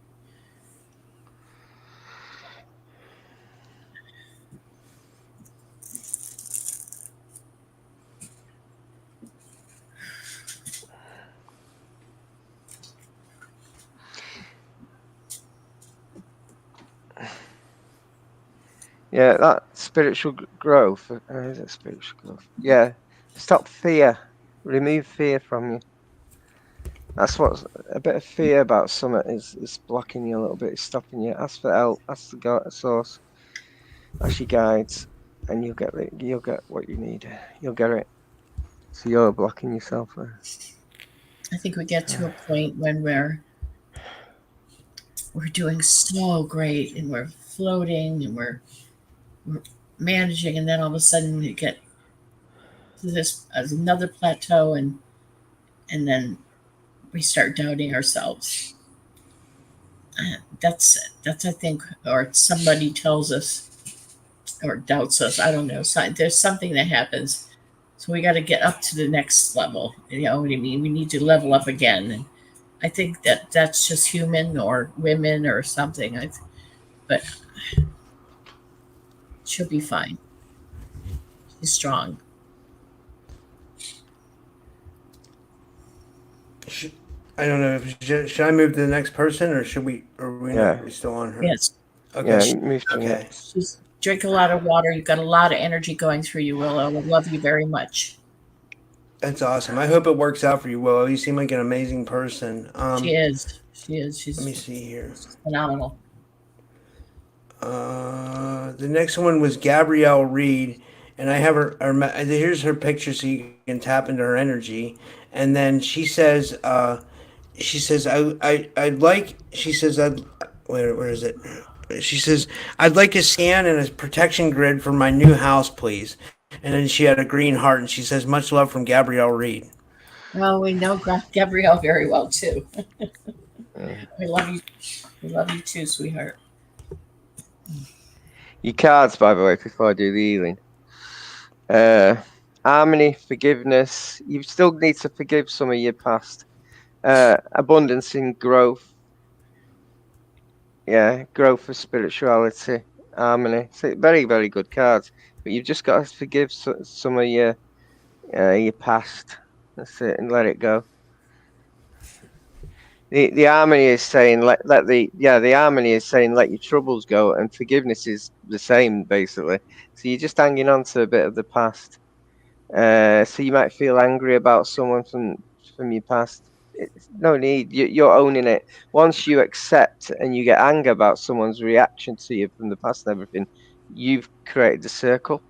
Yeah, that spiritual growth. Is it spiritual growth? Yeah. Stop fear. Remove fear from you. That's what's a bit of fear about something is blocking you a little bit. It's stopping you. Ask for help. Ask the God, source. Ask your guides, and you'll get what you need. You'll get it. So you're blocking yourself there. I think we get to a point when we're doing so great and we're floating and we're managing, and then all of a sudden we get to this another plateau, and then we start doubting ourselves. That's I think, or somebody tells us or doubts us. I don't know. So there's something that happens. So we got to get up to the next level. You know what I mean? We need to level up again. And I think that's just human or women or something. But she'll be fine. She's strong. I don't know. Should I move to the next person, or should we? Or are we Yeah. not? We still on her? Yes. Okay. Yeah, move to Okay. next. Just drink a lot of water. You've got a lot of energy going through you, Willow. I love you very much. That's awesome. I hope it works out for you, Willow. You seem like an amazing person. She is. She's Let me see here. phenomenal. The next one was Gabrielle Reed, and I have here's her picture so you can tap into her energy. And then she says, I'd like, she says, where is it? She says, "I'd like a scan and a protection grid for my new house, please." And then she had a green heart, and she says, "Much love from Gabrielle Reed." Well, we know Gabrielle very well too. We love you. We love you too, sweetheart. Your cards, by the way, before I do the healing. Harmony, forgiveness. You still need to forgive some of your past. Abundance in growth. Yeah, growth of spirituality. Harmony. So very, very good cards. But you've just got to forgive some of your past. That's it, and let it go. The harmony is saying the harmony is saying let your troubles go, and forgiveness is the same basically. So you're just hanging on to a bit of the past. So you might feel angry about someone from your past. It's no need. You're owning it. Once you accept and you get anger about someone's reaction to you from the past and everything, you've created the circle.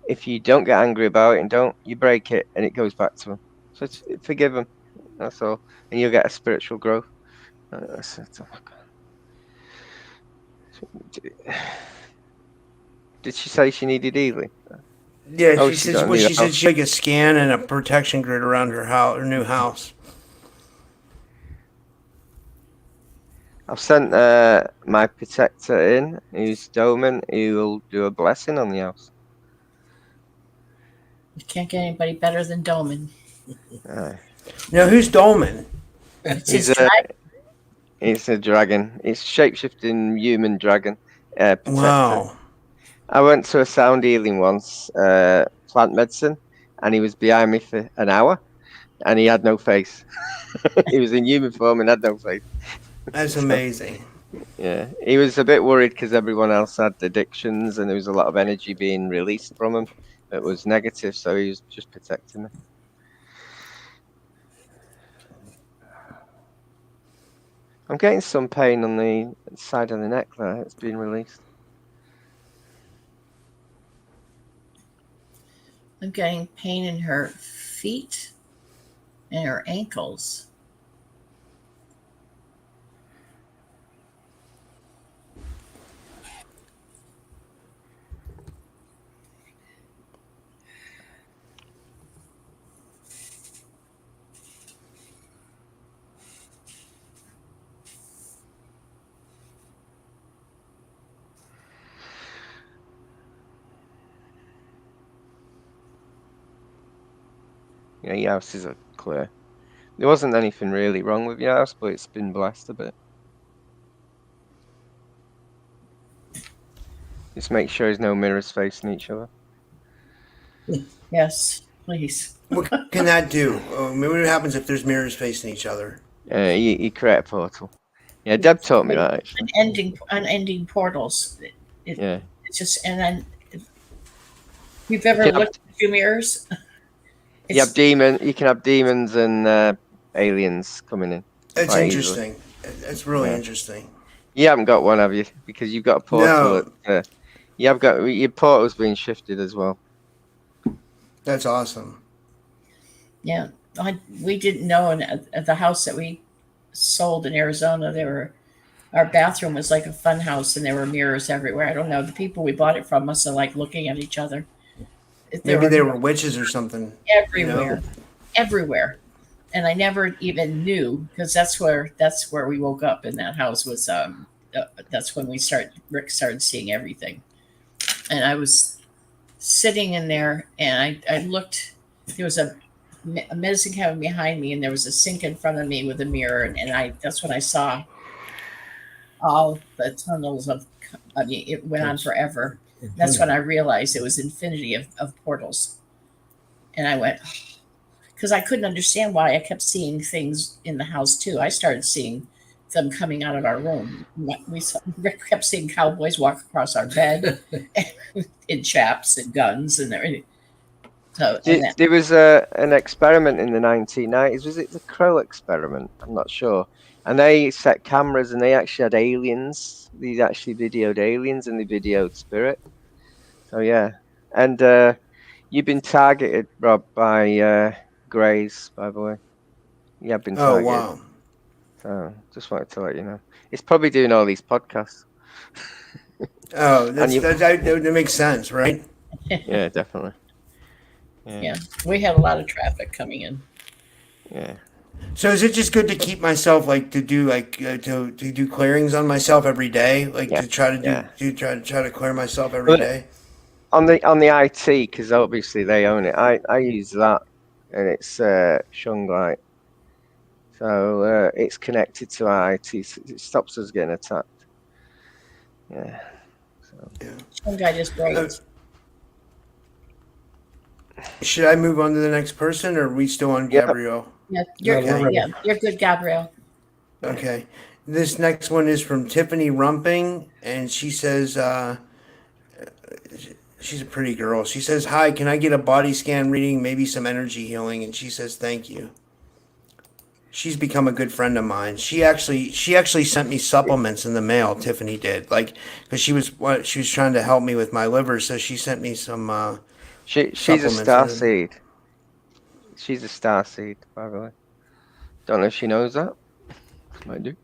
If you don't get angry about it and you break it, and it goes back to them. So forgive them. That's all, and you'll get a spiritual growth. Did she say she needed healing? Yeah, Oh, she she says. don't Well, need she a said house. she had like a scan and a protection grid around her house, her new house. I've sent my protector in, who's Doman, who will do a blessing on the house. You can't get anybody better than Doman. Now, who's Dolman? It's He's his a dragon. he's a dragon. He's shapeshifting human dragon, protector. Wow. I went to a sound healing once, plant medicine, and he was behind me for an hour, and he had no face. He was in human form and had no face. That's So, amazing. yeah, he was a bit worried because everyone else had addictions, and there was a lot of energy being released from him that was negative. So he was just protecting me. I'm getting some pain on the side of the neck there. It's been released. I'm getting pain in her feet and her ankles. Yeah, your houses are clear. There wasn't anything really wrong with your house, but it's been blessed a bit. Just make sure there's no mirrors facing each other. Yes, please. What can that do? What happens if there's mirrors facing each other? You create a portal. Yeah, Deb taught me that actually. Unending portals. Yeah. It's just, and then you've ever Yeah. looked at your mirrors? You have you can have demons and aliens coming in. It's quite easily. interesting. It's really Yeah. interesting. You haven't got one, have you? Because you've got a portal. No. You have got your portal's being shifted as well. That's awesome. Yeah, we didn't know. And at the house that we sold in Arizona, our bathroom was like a fun house, and there were mirrors everywhere. I don't know. The people we bought it from must have liked looking at each other. Maybe they were witches or something. everywhere, everywhere, and I never even knew, because that's where we woke up in that house. Was that's when Rick started seeing everything, and I was sitting in there, and I looked. There was a medicine cabinet behind me, and there was a sink in front of me with a mirror, and that's when I saw all the tunnels of. I mean, it went on forever. That's when I realized it was infinity of portals, and I went, because I couldn't understand why I kept seeing things in the house too. I started seeing them coming out of our room. Rick kept seeing cowboys walk across our bed in chaps and guns and everything. So There was an experiment in the 1990s. Was it the Crow experiment? I'm not sure. And they set cameras, and they actually had aliens. They actually videoed aliens, and they videoed spirit. So yeah, and you've been targeted, Rob, by Greys, by the way. You have been targeted. Oh wow! So just wanted to let you know. It's probably doing all these podcasts. Oh, that makes sense, right? Yeah, definitely. Yeah, we had a lot of traffic coming in. Yeah. So is it just good to keep myself to do clearings on myself every day, to try to clear myself every day? On the IT, because obviously they own it. I use that, and it's Shunglite. So it's connected to our IT. So it stops us getting attacked. Yeah. So. Some guy just breaks. Should I move on to the next person, or are we still on Gabrielle? Yeah, you're good, Gabrielle. Okay. This next one is from Tiffany Rumping, and she says, she's a pretty girl. She says, "Hi, can I get a body scan reading, maybe some energy healing?" And she says, "Thank you." She's become a good friend of mine. She actually sent me supplements in the mail. Tiffany did, because she was trying to help me with my liver, so she sent me some. She's a star seed. She's a star seed, by the way. Don't know if she knows that. Might do.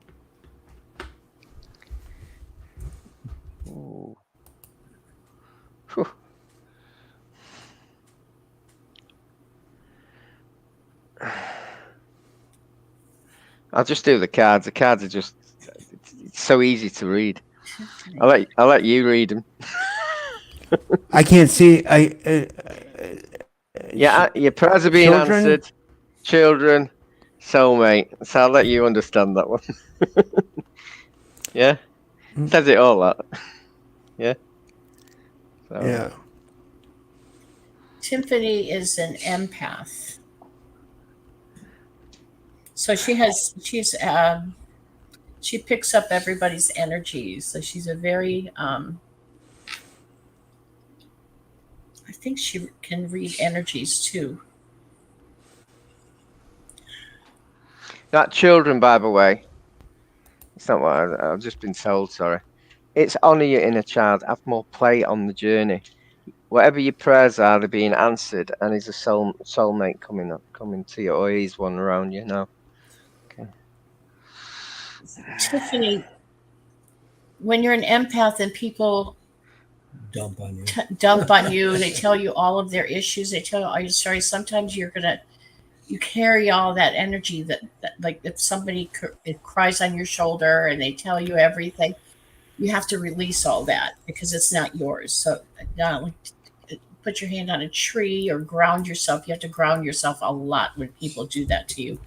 Ooh. Whew. I'll just do the cards. The cards are just it's so easy to read. I'll let you read them. I can't see. Yeah, your prayers are being Children? answered. Children, soulmate. So I'll let you understand that one. Yeah, says it all. That. Yeah. So. Yeah. Tiffany is an empath. So she picks up everybody's energies. So she's a very I think she can read energies too. That children, by the way, it's not what I've just been told. Sorry, it's honour your inner child. Have more play on the journey. Whatever your prayers are, they're being answered, and is a soulmate coming to you, or he's one around you now. Okay. Tiffany, when you're an empath and people Dump on you. dump on you, they tell you all of their issues. They tell you all your stories. Sometimes you carry all that energy that like if somebody it cries on your shoulder and they tell you everything, you have to release all that because it's not yours. So put your hand on a tree or ground yourself. You have to ground yourself a lot when people do that to you.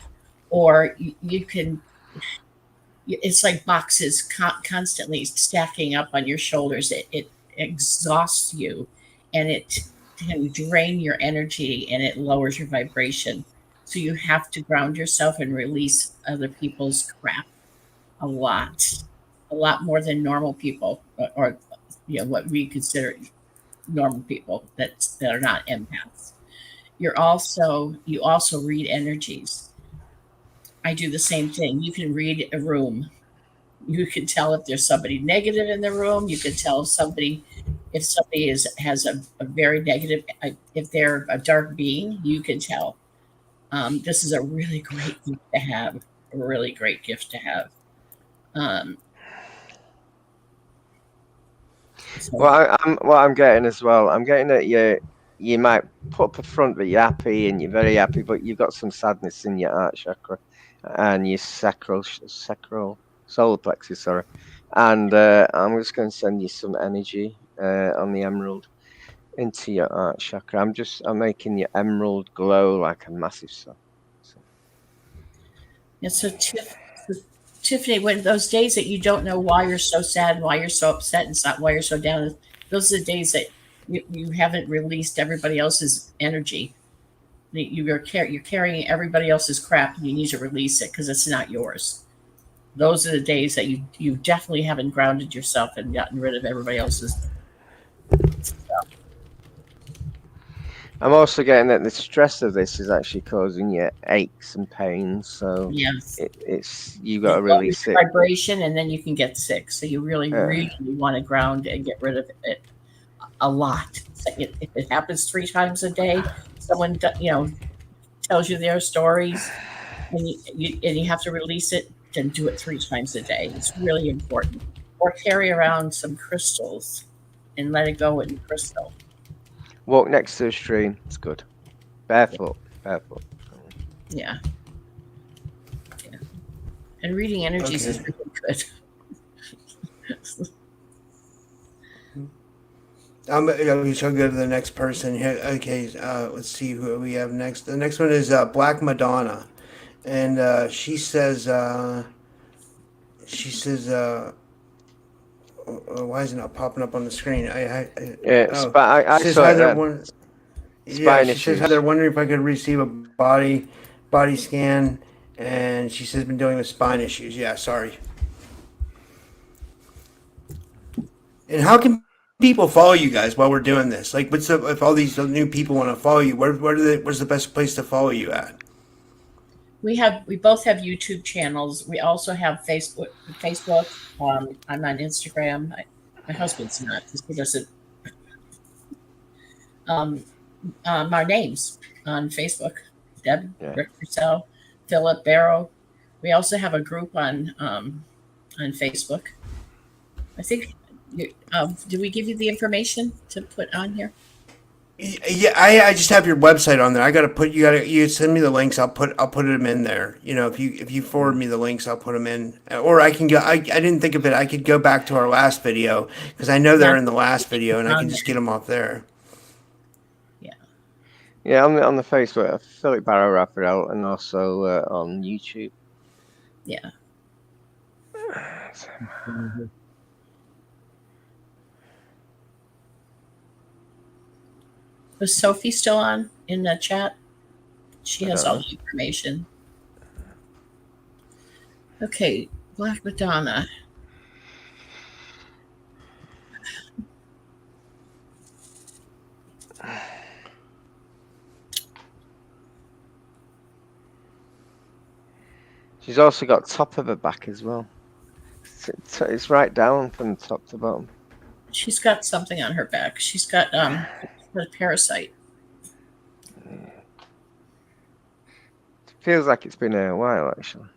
Or you can, it's like boxes constantly stacking up on your shoulders. It exhausts you and it can drain your energy and it lowers your vibration. So you have to ground yourself and release other people's crap a lot more than normal people or what we consider normal people that are not empaths. You also read energies. I do the same thing. You can read a room. You can tell if there's somebody negative in the room. You can tell if somebody has a very negative. If they're a dark being, you can tell. This is a really great gift to have. A really great gift to have. So, What I'm getting as well. I'm getting that you might put up a front that you're happy and you're very happy, but you've got some sadness in your heart chakra and your sacral solar plexus. Sorry, and I'm just going to send you some energy on the emerald into your heart chakra. I'm making your emerald glow like a massive sun. yeah, so Tiffany, when those days that you don't know why you're so sad, why you're so upset, and not why you're so down, those are the days that you haven't released everybody else's energy. You're carrying everybody else's crap, and you need to release it because it's not yours. Those are the days that you definitely haven't grounded yourself and gotten rid of everybody else's stuff. I'm also getting that the stress of this is actually causing you aches and pains. So Yes, it's you got to lowers release your it. vibration, and then you can get sick. So you really want to ground and get rid of it a lot. So if it happens 3 times a day, someone tells you their stories, and you have to release it. Then do it 3 times a day. It's really important. Or carry around some crystals and let it go in crystal. Walk next to a stream. It's good. Barefoot. Yeah. And reading energies is really good. We shall go to the next person here. Okay, let's see who we have next. The next one is Black Madonna, and she says, why is it not popping up on the screen? I says saw Heather it. she says Heather, wondering if I could receive a body scan, and she says been dealing with spine issues. Yeah, sorry. And how can people follow you guys while we're doing this? Like, if all these new people want to follow you? Where's the best place to follow you at? We both have YouTube channels. We also have Facebook. I'm on Instagram. My husband's not because he doesn't. Our names on Facebook: Deb Purcell, Philip, Barrow. We also have a group on Facebook. I think. Did we give you the information to put on here? Yeah, I just have your website on there. You send me the links. I'll put them in there. If you forward me the links, I'll put them in. Or I can go. I didn't think of it. I could go back to our last video because I know they're in the last video, and I can just get them off there. Yeah. Yeah, on the Facebook, Philip Barrow Raphael, and also on YouTube. Yeah. Was Sophie still on in the chat? She has all the information. Okay, Black Madonna. She's also got top of her back as well. It's right down from top to bottom. She's got something on her back. She's got a parasite. It feels like it's been a while, actually.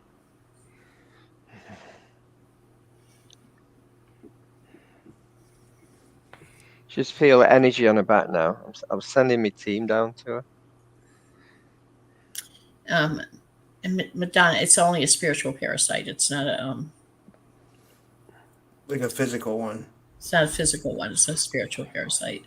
Just feel the energy on her back now. I'm sending my team down to her. And Madonna, it's only a spiritual parasite. It's not a Like a physical one. It's not a physical one. It's a spiritual parasite.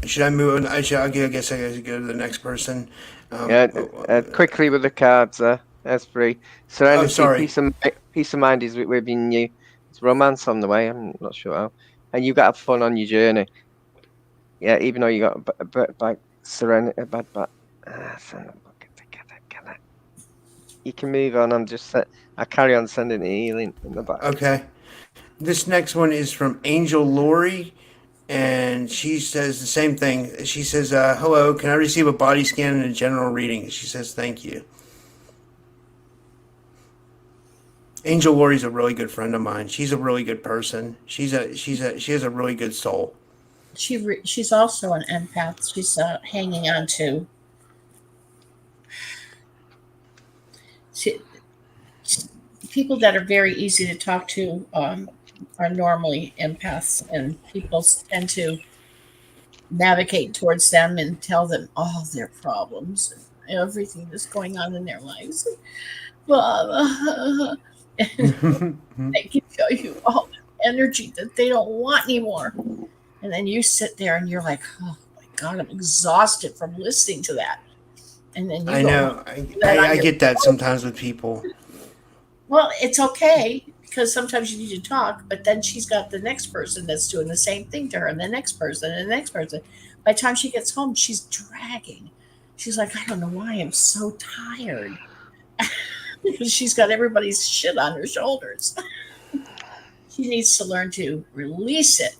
Should I move on? I guess I gotta go to the next person. Quickly with the cards there. That's free. Serenity, sorry. peace of mind is within you. It's romance on the way. I'm not sure how. And you got to have fun on your journey. Yeah, even though you got a bad serenity, a bad back. You can move on. I carry on sending the healing in the back. Okay. This next one is from Angel Lori, and she says the same thing. She says, hello, can I receive a body scan and a general reading? She says, thank you. Angel Lori's a really good friend of mine. She's a really good person. She has a really good soul. She's also an empath. She's hanging on to. People that are very easy to talk to are normally empaths, and people tend to navigate towards them and tell them all their problems and everything that's going on in their lives. They can show you all the energy that they don't want anymore. And then you sit there and you're like, oh my God, I'm exhausted from listening to that. And then you I get that sometimes with people. Well, it's okay because sometimes you need to talk, but then she's got the next person that's doing the same thing to her, and the next person, and the next person. By the time she gets home, she's dragging. She's like, I don't know why I'm so tired. Because she's got everybody's shit on her shoulders. She needs to learn to release it.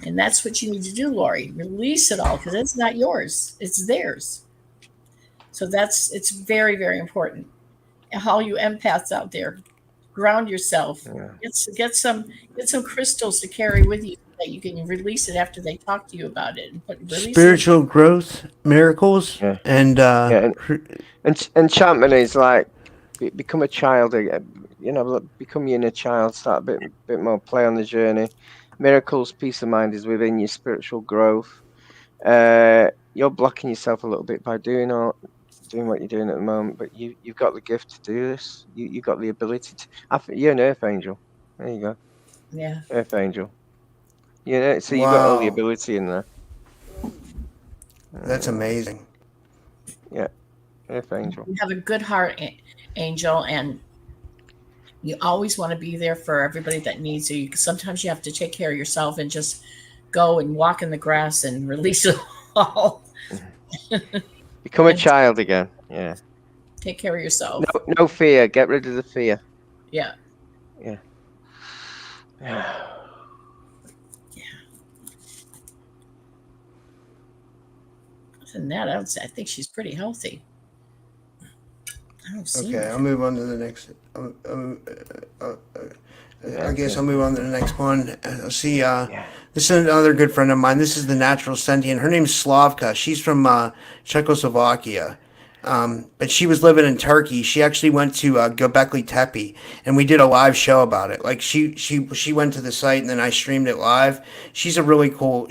And that's what you need to do, Lori. Release it all because it's not yours. It's theirs. So it's very, very important. All you empaths out there, ground yourself. Yeah. Get some crystals to carry with you that you can release it after they talk to you about it. And spiritual growth, miracles, and enchantment is like become a child again. Become your inner child. Start a bit more play on the journey. Miracles, peace of mind is within your spiritual growth. You're blocking yourself a little bit by doing what you're doing at the moment, but you've got the gift to do this. You've got the ability to. You're an earth angel. There you go. Yeah. Earth angel. So you've got all the ability in there. That's amazing. Yeah. Earth angel. You have a good heart, Angel, and you always want to be there for everybody that needs you. Sometimes you have to take care of yourself and just go and walk in the grass and release it all. Become a child again. Yeah. Take care of yourself. No fear. Get rid of the fear. Yeah. Yeah. Yeah. Other than that, I think she's pretty healthy. I don't see. Okay, I'll move on to the next. I guess I'll move on to the next one. I'll see. This is another good friend of mine. This is the natural sentient. Her name's Slavka. She's from Czechoslovakia. But she was living in Turkey. She actually went to Göbekli Tepe, and we did a live show about it. Like she went to the site, and then I streamed it live. She's a really cool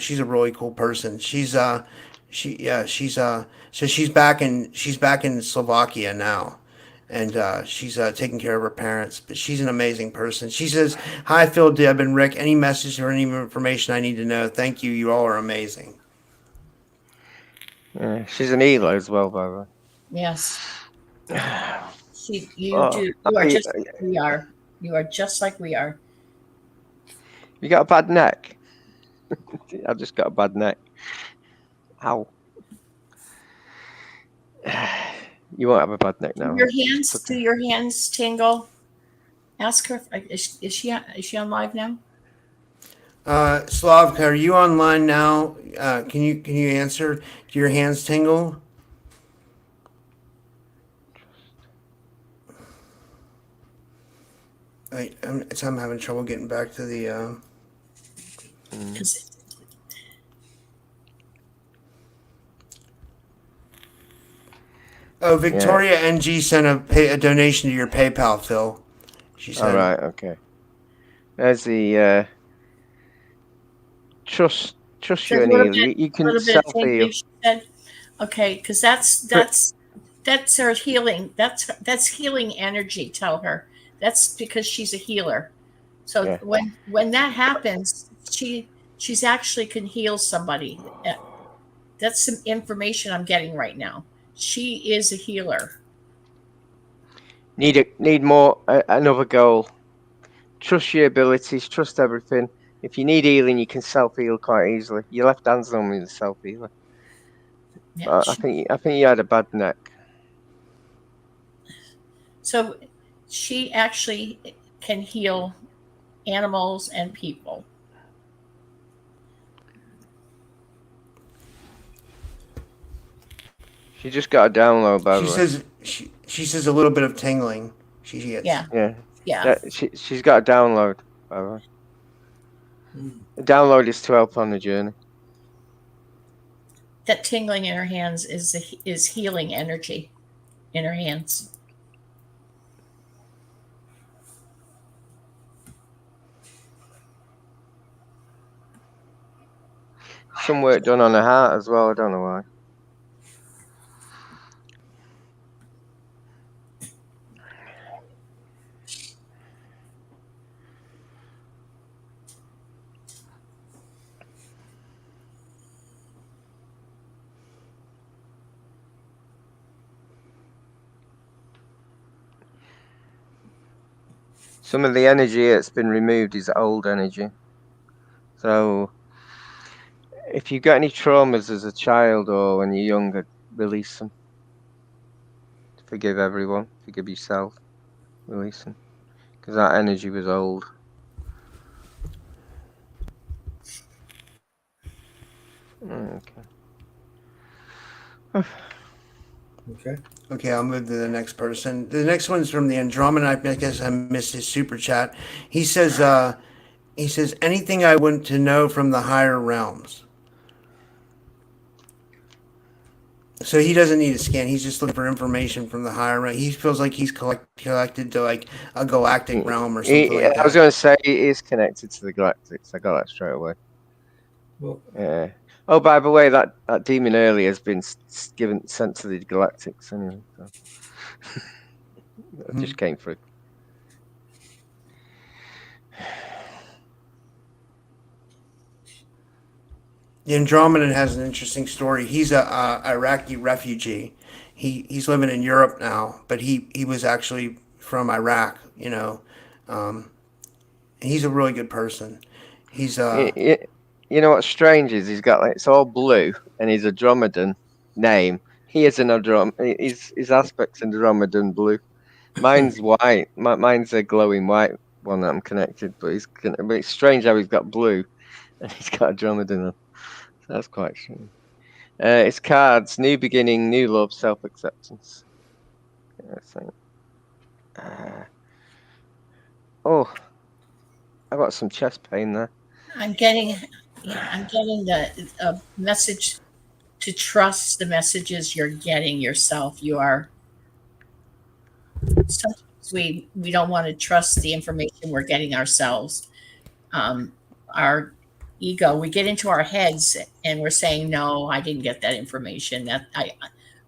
person. So she's back in Slovakia now, and she's taking care of her parents. But she's an amazing person. She says, "Hi, Phil, Deb, and Rick. Any message or any information I need to know? Thank you. You all are amazing." Yeah, she's an healer as well, by the way. Yes. You Oh, do. You are just like we are. You are just like we are. You got a bad neck? I've just got a bad neck. Ow. You won't have a bad neck now. Do your hands tingle? Ask her. Is she on live now? Slavka, are you online now? Can you answer? Do your hands tingle? I'm having trouble getting back to the. 'Cause Oh, Victoria NG sent a donation to your PayPal, Phil. She said. All right, okay. There's the trust you and heal. You can self heal. Okay, because that's her healing. That's healing energy. Tell her that's because she's a healer. So Yeah. when that happens, she's actually can heal somebody. That's some information I'm getting right now. She is a healer. Need more. Another goal. Trust your abilities. Trust everything. If you need healing, you can self heal quite easily. Your left hand's normally the self healer. Yeah, I think you had a bad neck. so she actually can heal animals and people. She just got a download, by the way. She says a little bit of tingling. She gets. Yeah. She's got a download, by the way. The download is to help on the journey. That tingling in her hands is healing energy in her hands. Some work done on her heart as well. I don't know why. Some of the energy that's been removed is old energy. So if you've got any traumas as a child or when you're younger, release them. Forgive everyone. Forgive yourself. Release them. Because that energy was old. Okay. Okay, I'll move to the next person. The next one's from the Andromeda. I guess I missed his super chat. He says, anything I want to know from the higher realms. So he doesn't need a scan. He's just looking for information from the higher realm. He feels like he's collected to like a galactic realm or something like that. I was going to say he is connected to the galactics. I got that straight away. Well, Yeah. Oh, by the way, that demon earlier has been sent to the galactics anyway. So. It just came through. The Andromeda has an interesting story. He's a Iraqi refugee. He's living in Europe now, but he was actually from Iraq. And he's a really good person. He's You know what's strange is he's got like it's all blue and he's a Andromedan name. He is an Andromedan. His aspects Andromedan blue. Mine's white. Mine's a glowing white one that I'm connected, but it's strange how he's got blue and he's got Andromedan on. So that's quite strange. It's cards, new beginning, new love, self-acceptance. Oh, I got some chest pain there. I'm getting the message to trust the messages you're getting yourself. You are sometimes we don't want to trust the information we're getting ourselves. Our ego, we get into our heads and we're saying, no, I didn't get that information. That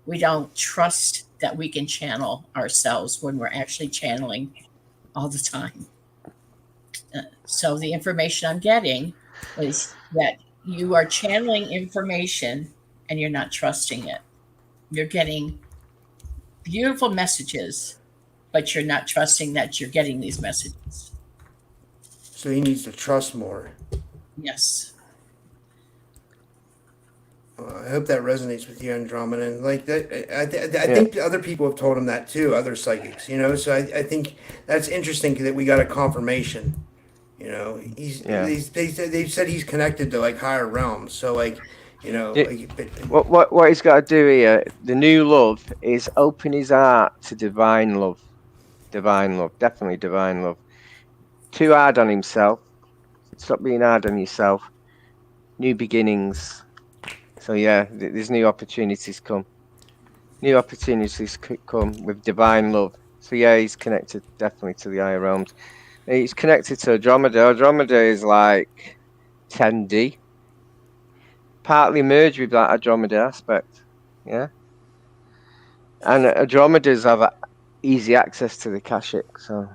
we don't trust that we can channel ourselves when we're actually channeling all the time. So the information I'm getting is that you are channeling information and you're not trusting it. You're getting beautiful messages, but you're not trusting that you're getting these messages. So he needs to trust more. Yes. I hope that resonates with you, Andromeda. And like that, I think other people have told him that too, other psychics, you know. So I think that's interesting that we got a confirmation. You know, they said he's connected to like higher realms. So like, you know, what he's got to do here, the new love, is open his heart to divine love, definitely divine love. Too hard on himself. Stop being hard on yourself. New beginnings. So yeah, there's new opportunities come. New opportunities come with divine love. So yeah, he's connected definitely to the higher realms. He's connected to Andromeda. Andromeda is like 10D. Partly merged with that Andromeda aspect. Yeah. And Andromedas have easy access to the Akashic. So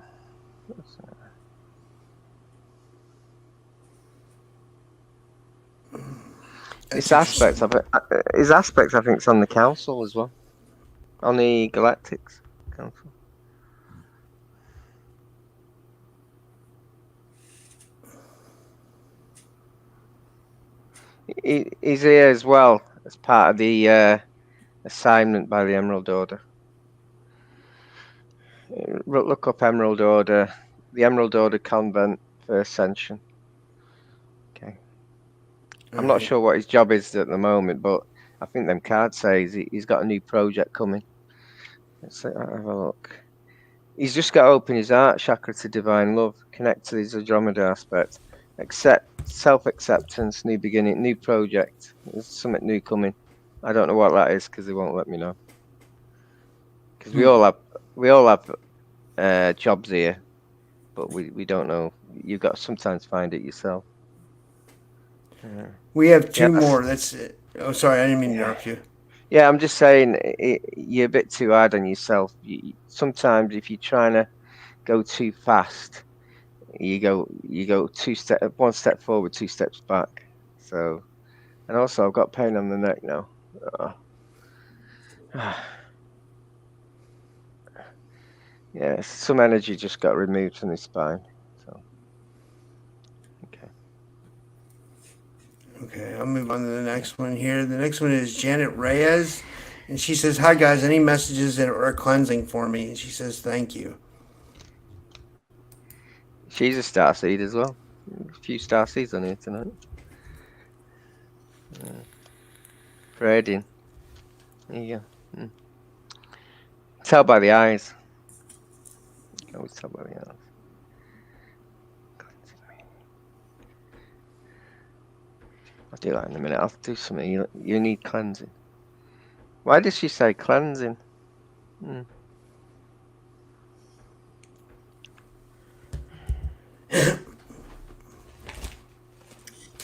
his aspects, I think, is on the council as well. On the Galactics Council. He's here as well as part of the assignment by the Emerald Order. Look up Emerald Order, the Emerald Order Convent for Ascension. Okay. I'm not sure what his job is at the moment, but I think them cards say he's got a new project coming. Let's have a look. He's just got to open his heart chakra to divine love, connect to his Andromeda aspect, accept self-acceptance, new beginning, new project. There's something new coming. I don't know what that is because they won't let me know. Because we all have jobs here, but we don't know. You've got to sometimes find it yourself. We have two more. That's it. Oh, sorry, I didn't mean to interrupt you. Yeah, I'm just saying you're a bit too hard on yourself. Sometimes if you're trying to go too fast, you go one step forward, 2 steps back. So, and also I've got pain on the neck now. Yeah, some energy just got removed from his spine. So, Okay, I'll move on to the next one here. The next one is Janet Reyes. And she says, hi guys, any messages that are cleansing for me? And she says, thank you. she's a starseed as well. A few starseeds on here tonight. Praying. There you go. Tell by the eyes. Always tell by the eyes. I'll do that in a minute. I'll do something. You need cleansing. Why did she say cleansing?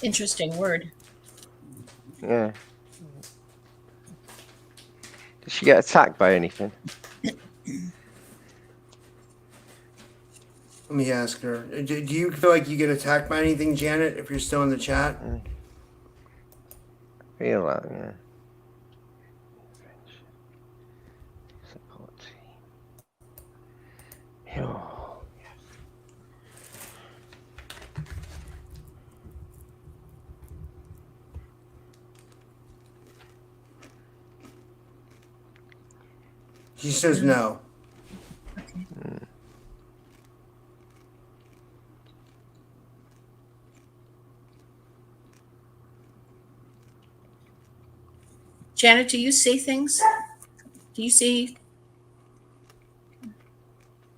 Interesting word. Yeah. Did she get attacked by anything? Let me ask her. Do you feel like you get attacked by anything, Janet, if you're still in the chat? Feel that, yeah. Support team. Oh, yes. She says no. Janet, do you see things? Do you see?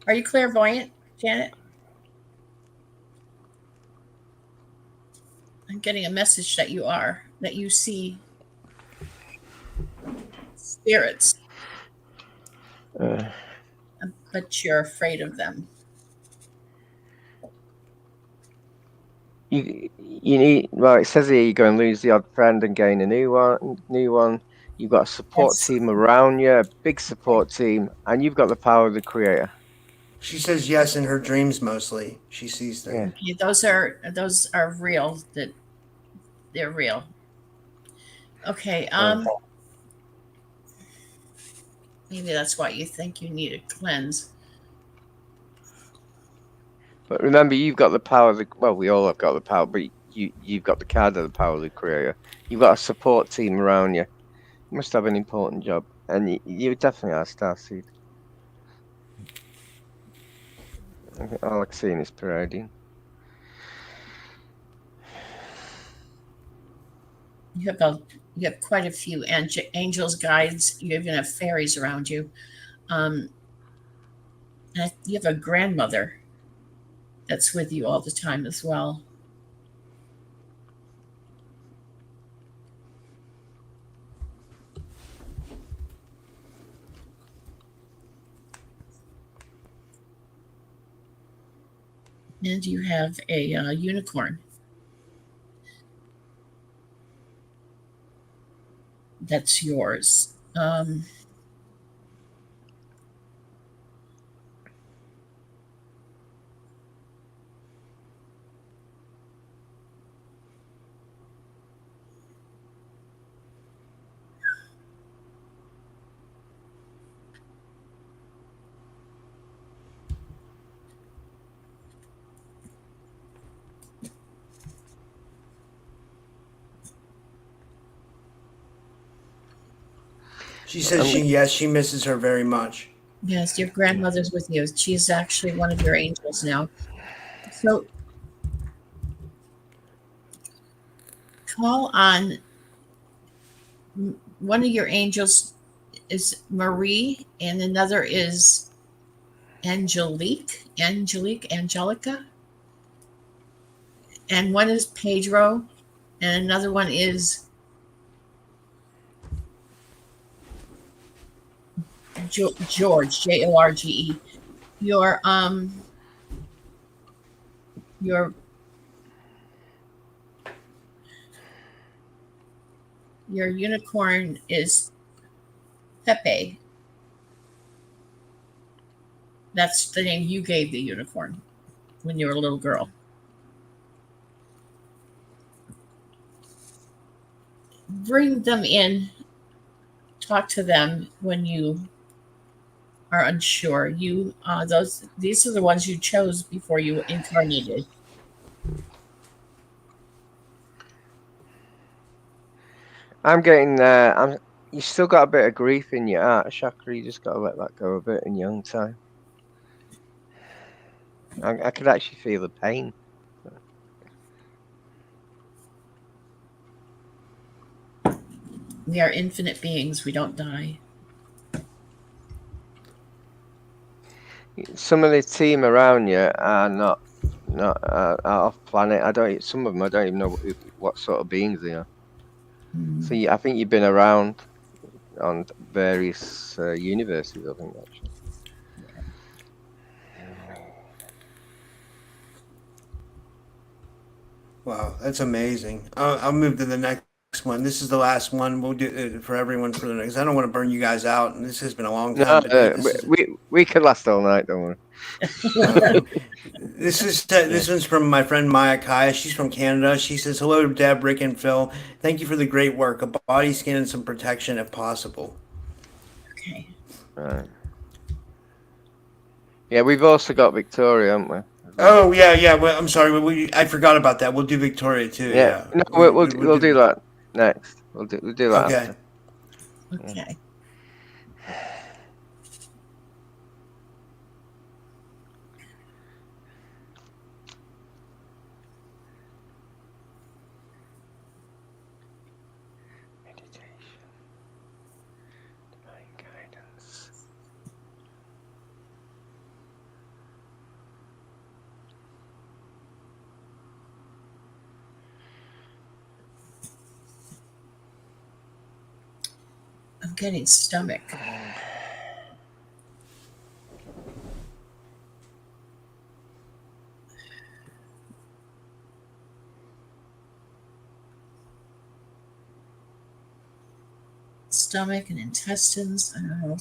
Are you clairvoyant, Janet? I'm getting a message that you are, that you see spirits, Uh, but you're afraid of them. you need, well, it says here you go and lose the odd friend and gain a new one. You've got a support That's team around you, a big support team, and you've got the power of the creator. She says yes in her dreams mostly. She sees Yeah. things. okay, those are real. That they're real. Okay. Maybe that's why you think you need a cleanse. But remember, you've got the power of the, well, we all have got the power, but you've got the card of the power of the creator. You've got a support team around you. You must have an important job. And you definitely are starseed. All I've seen is parading. You have quite a few angels, guides. You even have fairies around you. And you have a grandmother that's with you all the time as well. And you have a unicorn that's yours. She says she misses her very much. Yes, your grandmother's with you. She's actually one of your angels now. So call on one of your angels is Marie, and another is Angelica, and one is Pedro, and another one is George, Jorge. Your your your unicorn is Pepe. That's the name you gave the unicorn when you were a little girl. Bring them in. Talk to them when you are unsure. These are the ones you chose before you incarnated. I'm getting you still got a bit of grief in your heart chakra. You just got to let that go a bit in your own time. I could actually feel the pain. We are infinite beings. We don't die. Some of the team around you are not are off planet. Some of them I don't even know what sort of beings they are. So I think you've been around on various universes. I think actually. Wow, that's amazing. I'll move to the next one. This is the last one. We'll do it for everyone for the next. I don't want to burn you guys out, and this has been a long No, time. But we could last all night. Don't worry. This one's from my friend Maya Kaya. She's from Canada. She says, "Hello, Deb, Rick, and Phil. Thank you for the great work. A body scan and some protection if possible." Okay. Right. Yeah, we've also got Victoria, haven't we? Oh yeah. Well, I'm sorry. I forgot about that. We'll do Victoria too. Yeah. No, we'll do that next. We'll do that Okay. after. Okay. Meditation, divine guidance. I'm getting stomach. Stomach and intestines. I don't know.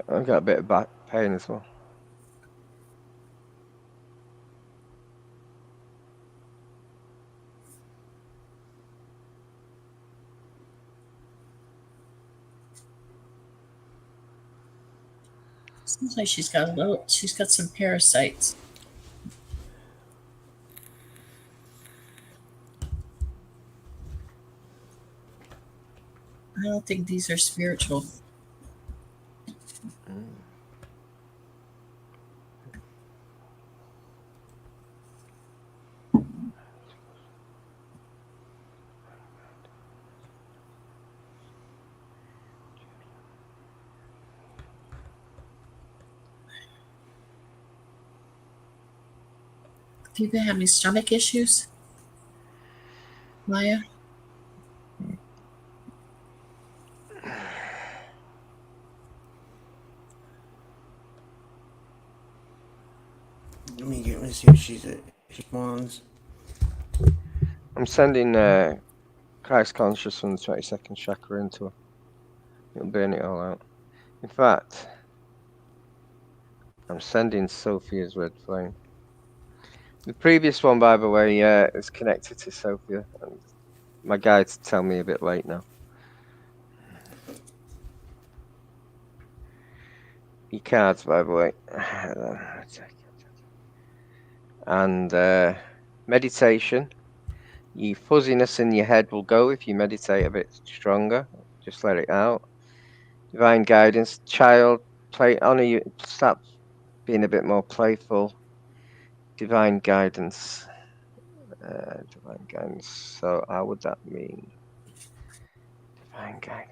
I've got a bit of back pain as well. Seems like she's got some parasites. I don't think these are spiritual. Do you have any stomach issues, Maya? Let me see if she responds. I'm sending Christ conscious from the 22nd chakra into her. It'll burn it all out. In fact, I'm sending Sophia's red flame. The previous one, by the way, is connected to Sophia. And my guides tell me a bit late now. Your cards, by the way. And meditation. Your fuzziness in your head will go if you meditate a bit stronger. Just let it out. Divine guidance. Child, play. Honor you. Stop being a bit more playful. Divine guidance. Divine guidance. So how would that mean? Divine guidance.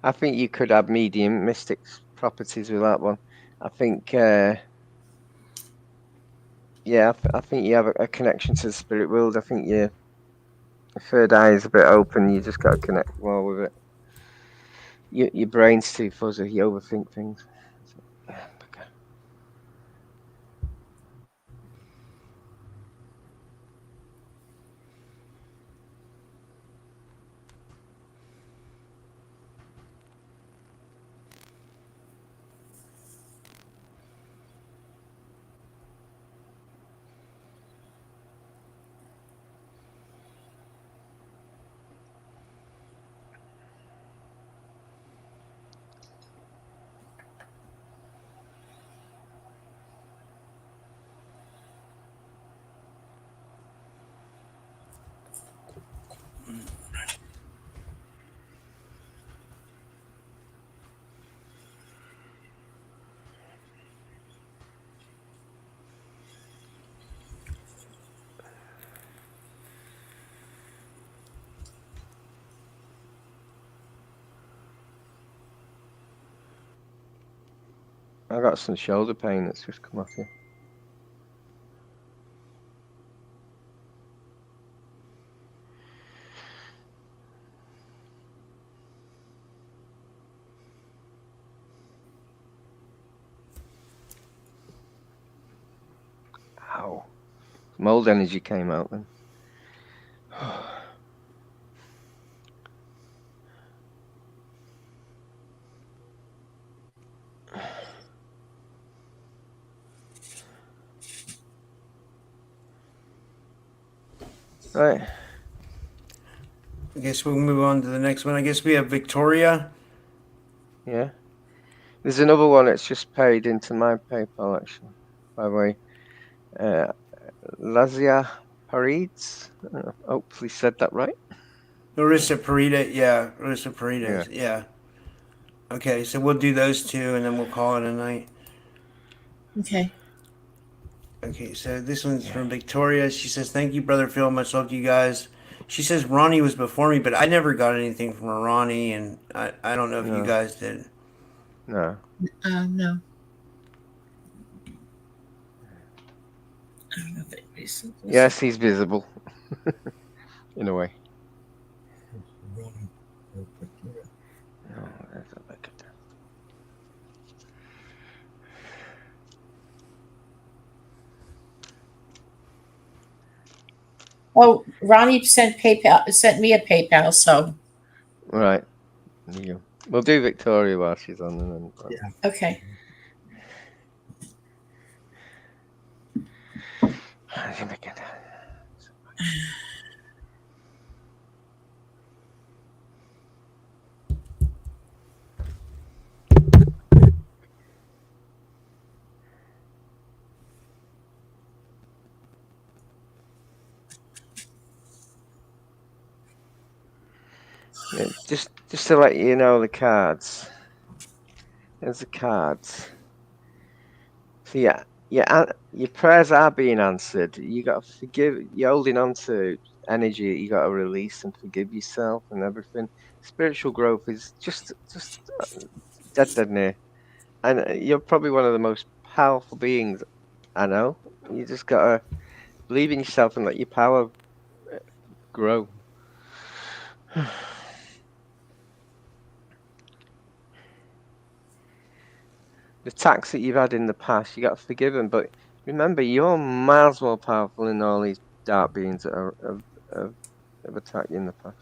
I think you could have medium mystic properties with that one. I think, yeah, I think you have a connection to the spirit world. I think your third eye is a bit open. You just got to connect more with it. Your brain's too fuzzy. You overthink things. Okay. I got some shoulder pain that's just come off here. Ow. Some old energy came out then. Right. I guess we'll move on to the next one. I guess we have Victoria. Yeah. There's another one that's just paid into my PayPal, actually. By the way, Lazia Parides. Hopefully said that right. Larissa Parita, yeah, Larissa Parita, Yeah. yeah. Okay, so we'll do those two, and then we'll call it a night. Okay. Okay, so this one's from Victoria. She says, "Thank you, brother Phil. Much love to you guys." She says Ronnie was before me, but I never got anything from Ronnie, and I don't know if you No. guys did. No. No. I don't know if anybody's sent this. Yes, he's visible. In a way. Oh, there's a look at that. Oh, Ronnie sent me a PayPal, so Right. There you go. We'll do Victoria while she's on, and then. Yeah. okay. Yeah, just to let you know the cards. There's the cards. So yeah, your prayers are being answered. You got to forgive. You're holding on to energy. You got to release and forgive yourself and everything. Spiritual growth is just dead near, and you're probably one of the most powerful beings I know. You just gotta believe in yourself and let your power grow. The attacks that you've had in the past, you got to forgive them. But remember, you're miles more powerful than all these dark beings that have attacked you in the past.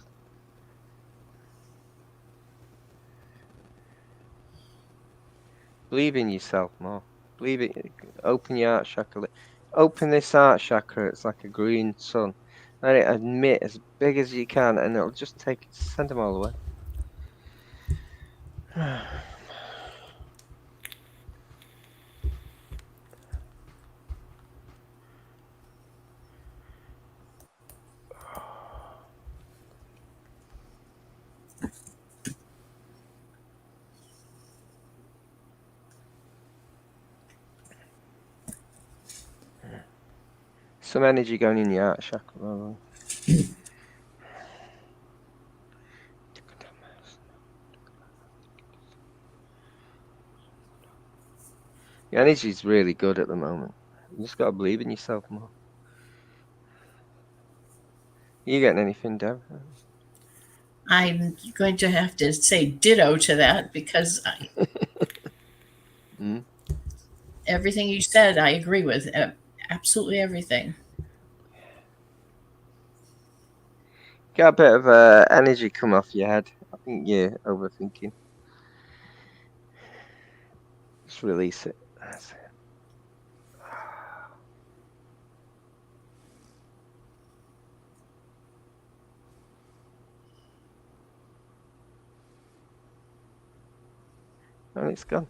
Believe in yourself more. Believe it. Open your heart chakra. Open this heart chakra. It's like a green sun. Let it emit as big as you can, and it'll just send them all away. Some energy going in your heart chakra. Your energy's really good at the moment. You just got to believe in yourself more. You getting anything, Deb? I'm going to have to say ditto to that because everything you said, I agree with. Absolutely everything. Got a bit of energy come off your head. I think you're overthinking. Just release it. That's it. And it's gone.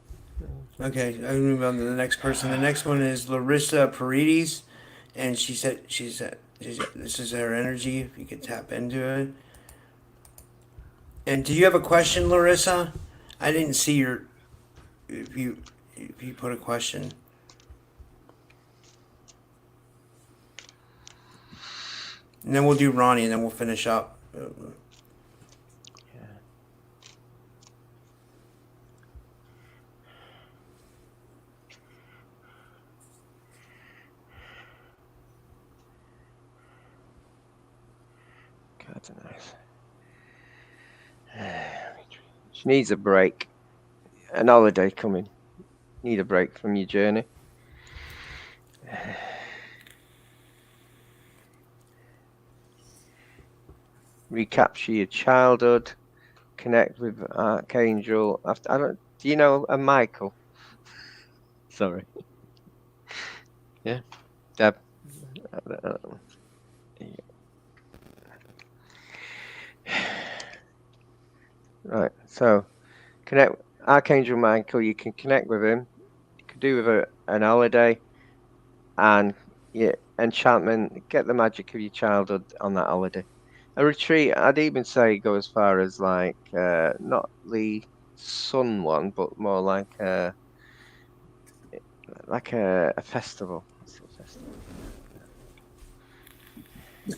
Okay, I move on to the next person. The next one is Larissa Paredes, and she said this is her energy. If you could tap into it. And do you have a question, Larissa? I didn't see your if you put a question. And then we'll do Ronnie, and then we'll finish up. Cards are nice. She needs a break. An holiday coming. Need a break from your journey. Recapture your childhood. Connect with Archangel. Do you know a Michael? Sorry. Yeah, Deb. Right. So, connect Archangel Michael. You can connect with him. You can do with an holiday, and enchantment. Get the magic of your childhood on that holiday. A retreat, I'd even say go as far as like not the sun one, but more like a festival. What's the festival?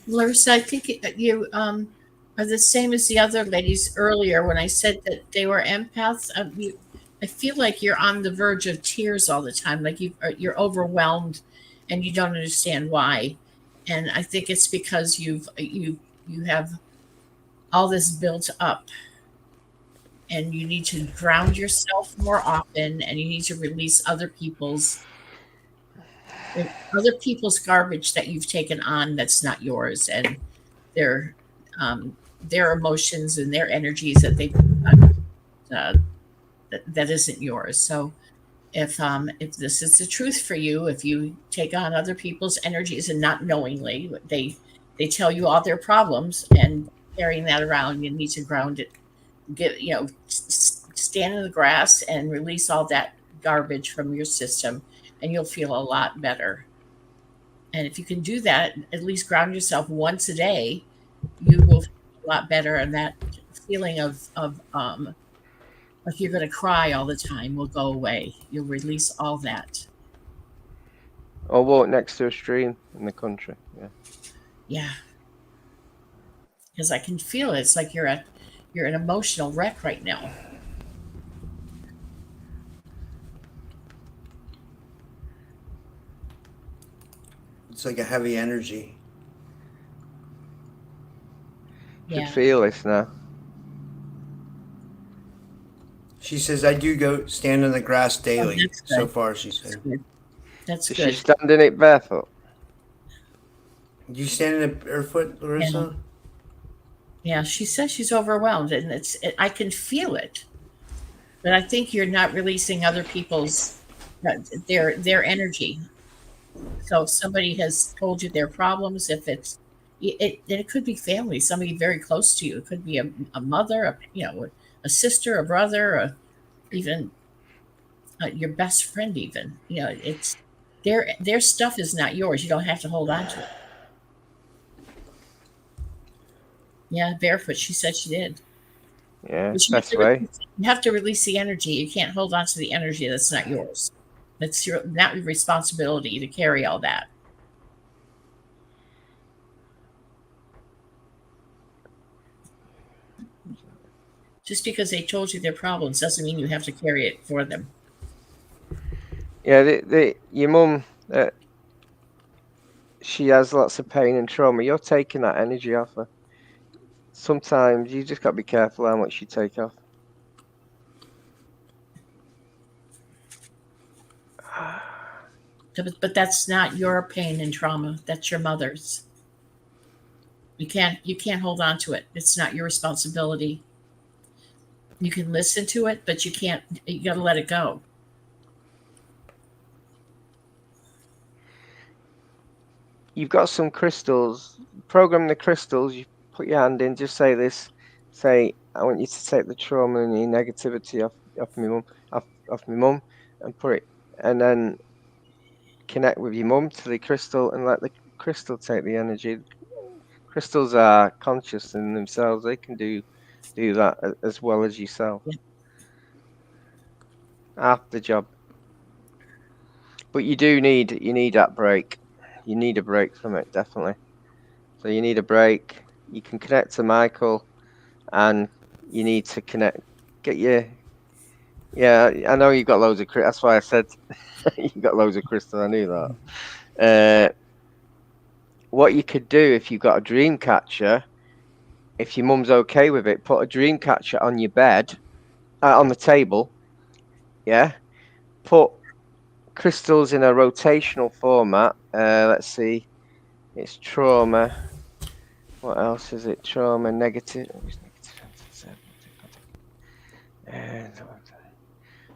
Larissa, I think you are the same as the other ladies earlier when I said that they were empaths. I feel like you're on the verge of tears all the time, like you're overwhelmed, and you don't understand why. And I think it's because you have all this built up, and you need to ground yourself more often, and you need to release other people's garbage that you've taken on that's not yours, and their their emotions and their energies that they that isn't yours. So if this is the truth for you, if you take on other people's energies and not knowingly, they tell you all their problems and carrying that around, you need to ground it. Get stand in the grass and release all that garbage from your system, and you'll feel a lot better. And if you can do that, at least ground yourself once a day, you will feel a lot better. And that feeling of like you're going to cry all the time will go away. You'll release all that. Or walk next to a stream in the country. Yeah. Yeah, because I can feel it. It's like you're an emotional wreck right now. It's like a heavy energy. Should Yeah, feel this now. She says, I do go stand in the grass daily. that's So good. far, she That's said. good. That's Does good. she stand in it barefoot? Do you stand in it barefoot, Larissa? Yeah, she says she's overwhelmed, and I can feel it. But I think you're not releasing other people's their energy. So if somebody has told you their problems, if it could be family, somebody very close to you. It could be a mother, a sister, a brother, even your best friend. Even it's their stuff is not yours. You don't have to hold on to it. Yeah, barefoot. She said she did. Yeah, But best way. you have to release the energy. You can't hold on to the energy that's not yours. That's not your responsibility to carry all that. Just because they told you their problems doesn't mean you have to carry it for them. Yeah, your mum, she has lots of pain and trauma. You're taking that energy off her. Sometimes you just got to be careful how much you take off. But that's not your pain and trauma. That's your mother's. You can't hold on to it. It's not your responsibility. You can listen to it, but you can't. You got to let it go. You've got some crystals. Program the crystals. You put your hand in. Just say this. Say, I want you to take the trauma and your negativity off my mum, off my mum, and put it. And then connect with your mum to the crystal and let the crystal take the energy. Crystals are conscious in themselves. They can do that as well as yourself. Yeah. Half the job. But you need that break. You need a break from it, definitely. So you need a break. You can connect to Michael, and you need to connect. Yeah, I know you've got loads of crystals. That's why I said you've got loads of crystals. I knew that. What you could do if you've got a dream catcher, if your mum's okay with it, put a dream catcher on your bed, on the table. Yeah. Put crystals in a rotational format. Let's see. It's trauma. What else is it? Trauma, negative.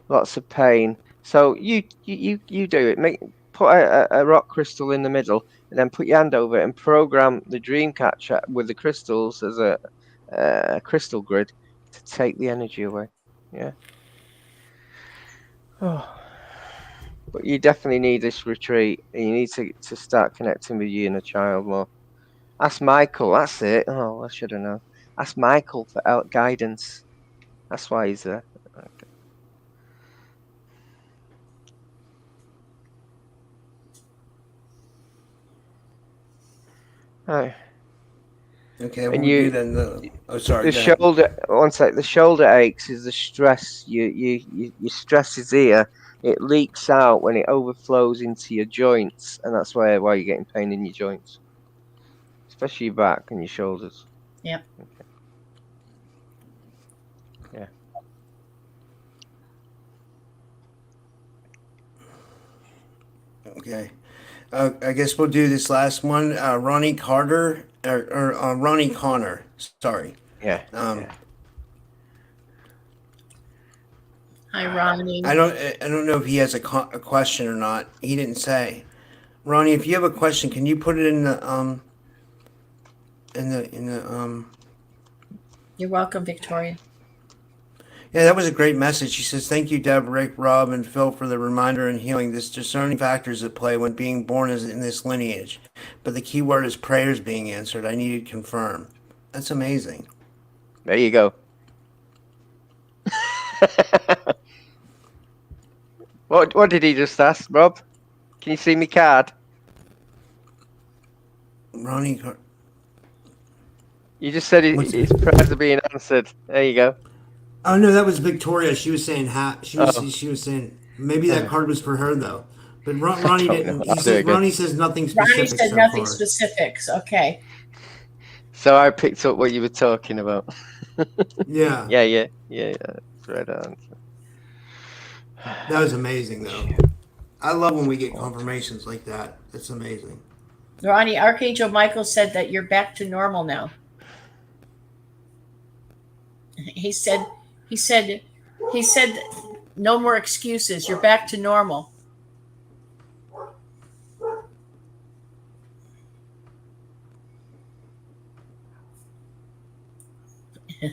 Lots of pain. So you do it. Put a rock crystal in the middle, and then put your hand over it and program the dream catcher with the crystals as a crystal grid to take the energy away. Yeah. Oh. But you definitely need this retreat. You need to start connecting with your inner child more. Ask Michael. That's it. Oh, I should have known. Ask Michael for guidance. That's why he's there. Okay. Right. Okay, And we'll do then. Oh, sorry. the Go ahead. shoulder. One sec. The shoulder aches is the stress. Your stress is here. It leaks out when it overflows into your joints, and that's why you're getting pain in your joints, especially your back and your shoulders. Yep. Okay. Yeah. Okay. I guess we'll do this last one. Ronnie Carter or Ronnie Connor. Sorry. Yeah. Um, Hi, Ronnie. I don't know if he has a question or not. He didn't say. Ronnie, if you have a question, can you put it in the. You're welcome, Victoria. Yeah, that was a great message. She says, "Thank you, Deb, Rick, Rob, and Phil for the reminder and healing. This discerning factors at play when being born is in this lineage, but the key word is prayers being answered. I need to confirm." That's amazing. There you go. What did he just ask, Rob? Can you see me card? Ronnie, You just said his prayers are being answered. There you go. oh no, that was Victoria. She was saying Oh. she was saying maybe that card was for her though. But Ronnie I don't didn't. know. He I'll do it says again. Ronnie says nothing Ronnie specific said so nothing far. specifics. Okay. So I picked up what you were talking about. Yeah, Yeah. It's right on. that was amazing though. I love when we get confirmations like that. That's amazing. Ronnie, Archangel Michael said that you're back to normal now. He said, he said, he said, no more excuses. You're back to normal.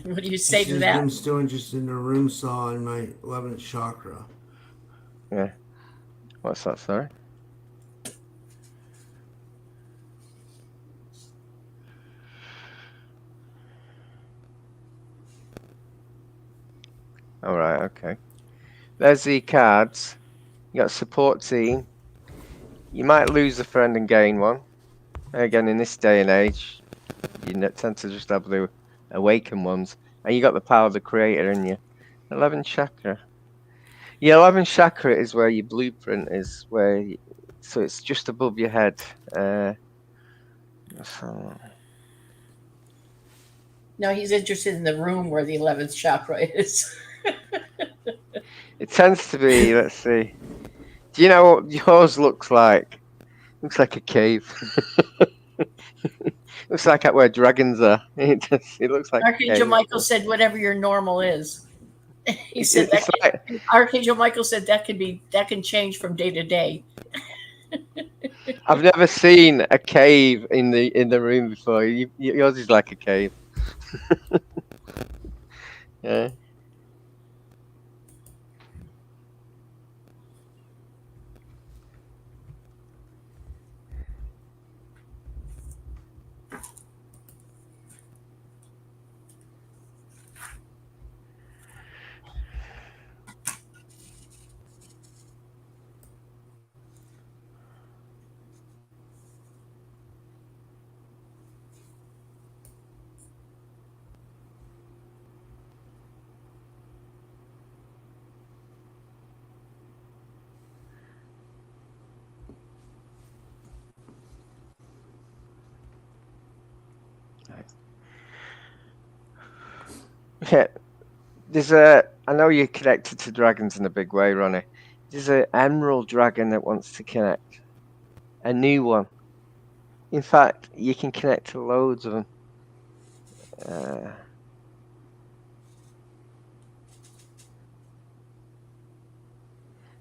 What do you say to that? I'm still interested in the room saw in my 11th chakra. Yeah. What's that, sorry? All right, okay. There's the cards. You got support team. You might lose a friend and gain one. Again, in this day and age, you tend to just have the awakened ones. And you got the power of the creator in you. 11th chakra. Yeah, 11th chakra is where your blueprint is, so it's just above your head. So, No, he's interested in the room where the 11th chakra is. it tends to be, let's see. Do you know what yours looks like? Looks like a cave. Looks like where dragons are. It looks like Archangel a cave. Michael said, whatever your normal is. He said It's that Archangel Michael said that can change from day to day. I've never seen a cave in the room before. Yours is like a cave. Yeah. Yeah. I know you're connected to dragons in a big way, Ronnie. There's an emerald dragon that wants to connect. A new one. In fact, you can connect to loads of them.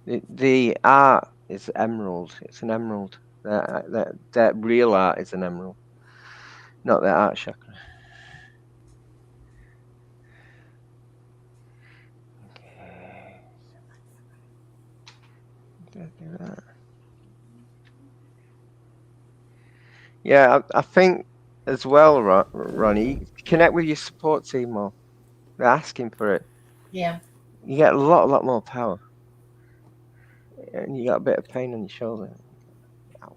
The art is emerald. It's an emerald. That real art is an emerald, not the art chakra. Okay. Yeah, I think as well, Ronnie, connect with your support team more. They're asking for it. Yeah. You get a lot more power, and you got a bit of pain on your shoulder. Ow.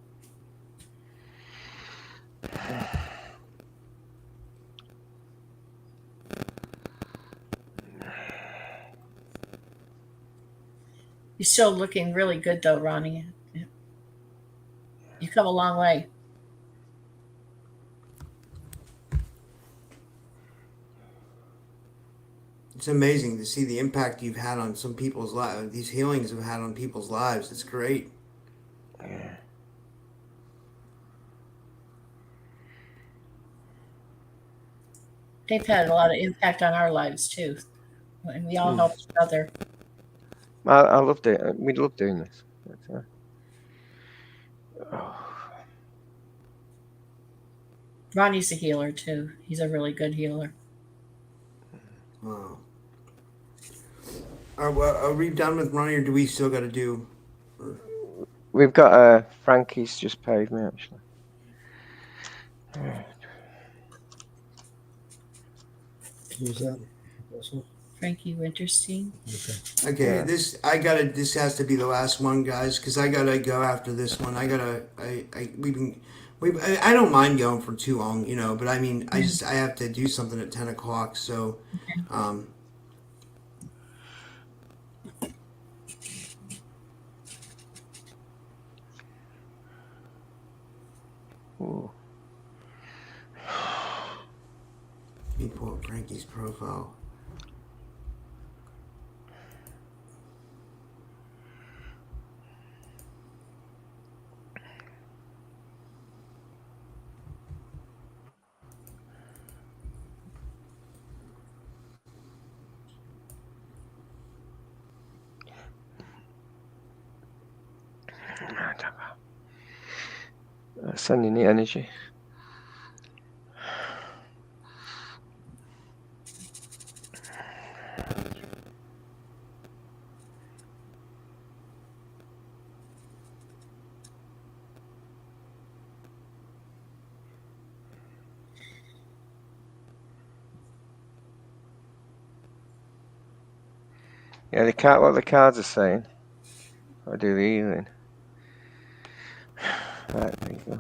You're still looking really good, though, Ronnie. You come a long way. It's amazing to see the impact you've had on some people's lives. These healings have had on people's lives. It's great. Yeah. They've had a lot of impact on our lives, too. And we all help each other. I love doing. We love doing this. But, Ronnie's a healer, too. He's a really good healer. Wow. Are we done with Ronnie, or do we still got to do? We've got Frankie's just paid me actually. Who's that? Russell? Frankie Winterstein. Okay. Okay, Yeah. this has to be the last one, guys, because I gotta go after this one. I don't mind going for too long, but I mean, I have to do something at 10 o'clock, so, Ooh. let me pull up Frankie's profile. Sending the energy. Yeah, what the cards are saying. I do the healing. Right, there you go.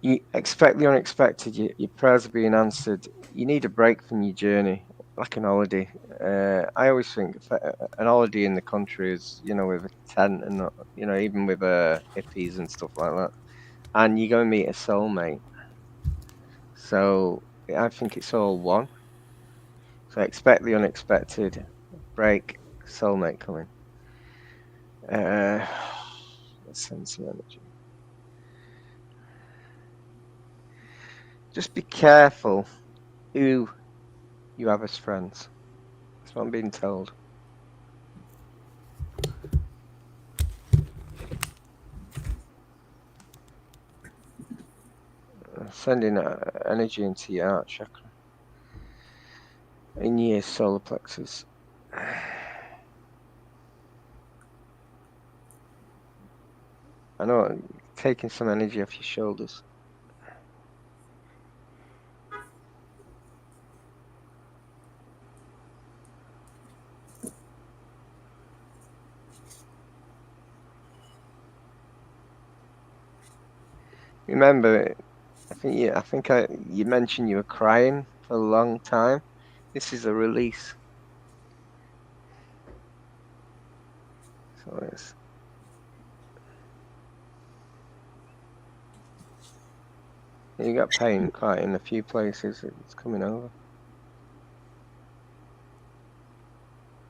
You expect the unexpected. Your prayers are being answered. You need a break from your journey, like an holiday. I always think an holiday in the country is, with a tent and not, even with hippies and stuff like that. And you go and meet a soulmate. So I think it's all one. So expect the unexpected. Break, soulmate coming. Let's send some energy. Just be careful who you have as friends. That's what I'm being told. Sending energy into your heart chakra. In your solar plexus. I know, taking some energy off your shoulders. Remember, I think you mentioned you were crying for a long time. This is a release. So it's. You got pain quite in a few places. It's coming over.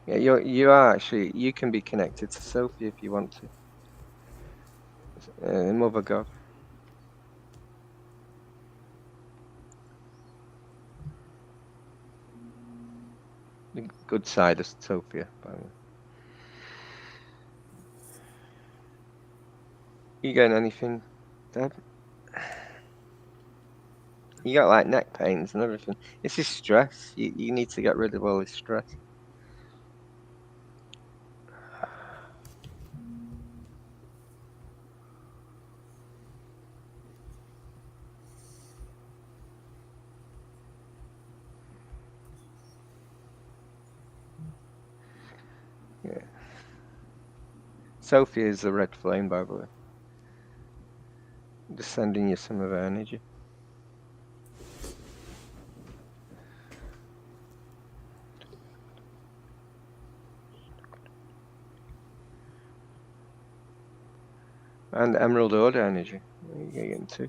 Yeah, you are actually. You can be connected to Sophie if you want to. Mother God. The good side of Sophia, by the way. You getting anything, Deb? You got like neck pains and everything. This is stress. You need to get rid of all this stress. Sophie is the red flame, by the way. I'm just sending you some of her energy. And Emerald Order energy. You get them too.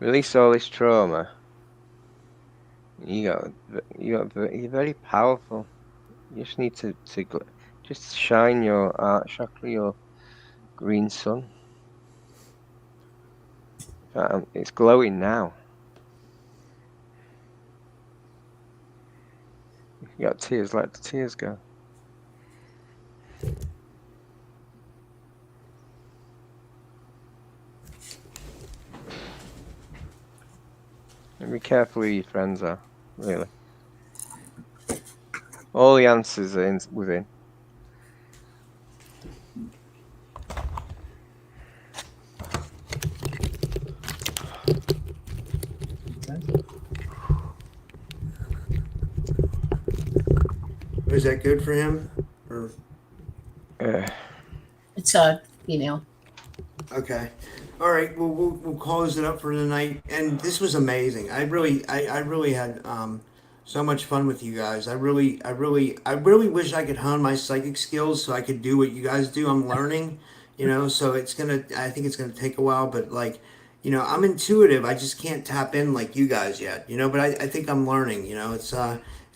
Release all this trauma. You're very powerful. You just need to just shine your heart chakra, your green sun. It's glowing now. You got tears, let the tears go. And be careful who your friends are, really. All the answers are within. Is that good for him? Or It's a female. okay. All right. Well, we'll close it up for the night. And this was amazing. I really had so much fun with you guys. I really wish I could hone my psychic skills so I could do what you guys do. I'm learning, So I think it's gonna take a while, but like, I'm intuitive. I just can't tap in like you guys yet, But I think I'm learning.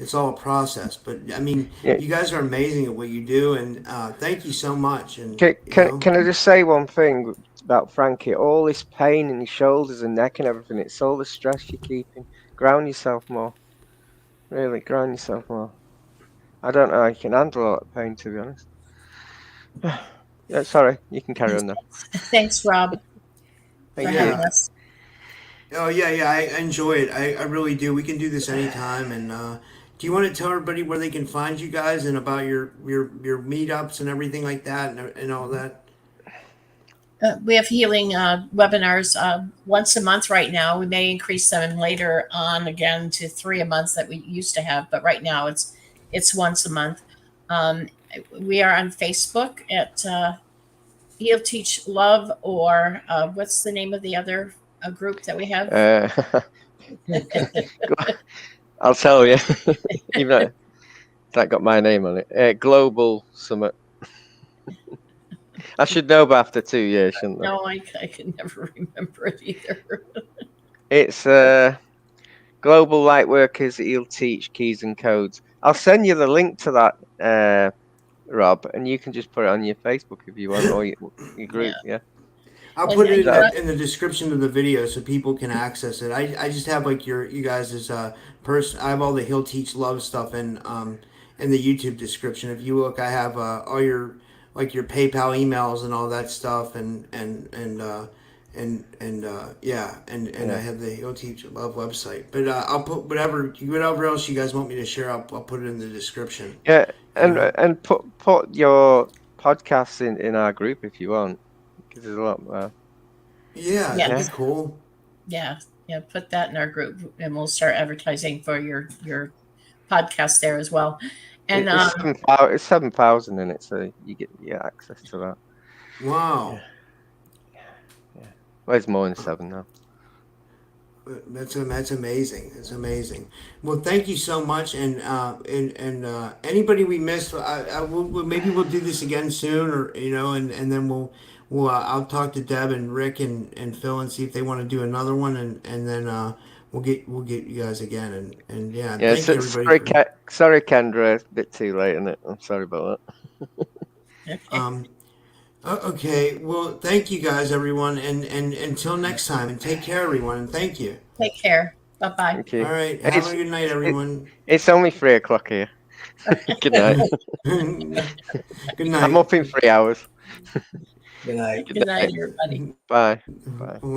It's all a process. But I mean, Yeah. you guys are amazing at what you do, and thank you so much. And Can I just say one thing about Frankie? All this pain in your shoulders and neck and everything, it's all the stress you're keeping. Ground yourself more. Really, ground yourself more. I don't know how you can handle all that pain, to be honest. Yeah, sorry, you can carry on now. Thanks, Rob, for Thank having you. us. Oh yeah, I enjoy it. I really do. We can do this anytime. And do you want to tell everybody where they can find you guys and about your meetups and everything like that and all that? We have healing webinars once a month right now. We may increase them later on again to 3 a month that we used to have, but right now it's once a month. We are on Facebook at Heal Teach Love, or what's the name of the other group that we have? I'll tell you, even though that got my name on it. Global Summit. I should know, but after 2 years, shouldn't I? No, I can never remember it either. It's Global Lightworkers He'll Teach Keys and Codes. I'll send you the link to that, Rob, and you can just put it on your Facebook if you want, or your group. Yeah. I'll And put it then in the description of the video so people can access it. I just have like you guys' person. I have all the He'll Teach Love stuff in the YouTube description. If you look, I have all your your PayPal emails and all that stuff, and I have the He'll Teach Love website. But I'll put whatever else you guys want me to share. I'll put it in the description. Yeah, and put your podcasts in our group if you want, because there's a lot. Yeah, that'd be cool. Yeah, put that in our group, and we'll start advertising for your podcast there as well. And it's 7,000 in it, so you get access to that. Wow. Yeah. Well, it's more than 7 now. That's amazing. That's amazing. Well, thank you so much, and anybody we missed, maybe we'll do this again soon, or and then we'll I'll talk to Deb and Rick and Phil and see if they want to do another one, and then we'll get you guys again, and yeah. Thank you everybody. Sorry, Kendra, it's a bit too late, isn't it? I'm sorry about that. Okay, well, thank you guys, everyone, and until next time, and take care, everyone, and thank you. Take care. Bye-bye. Thank you. All right, have a good night, everyone. It's only 3 o'clock here. Good night. Good night. I'm up in 3 hours. Good night. Good night, everybody. Bye. Bye. Oh my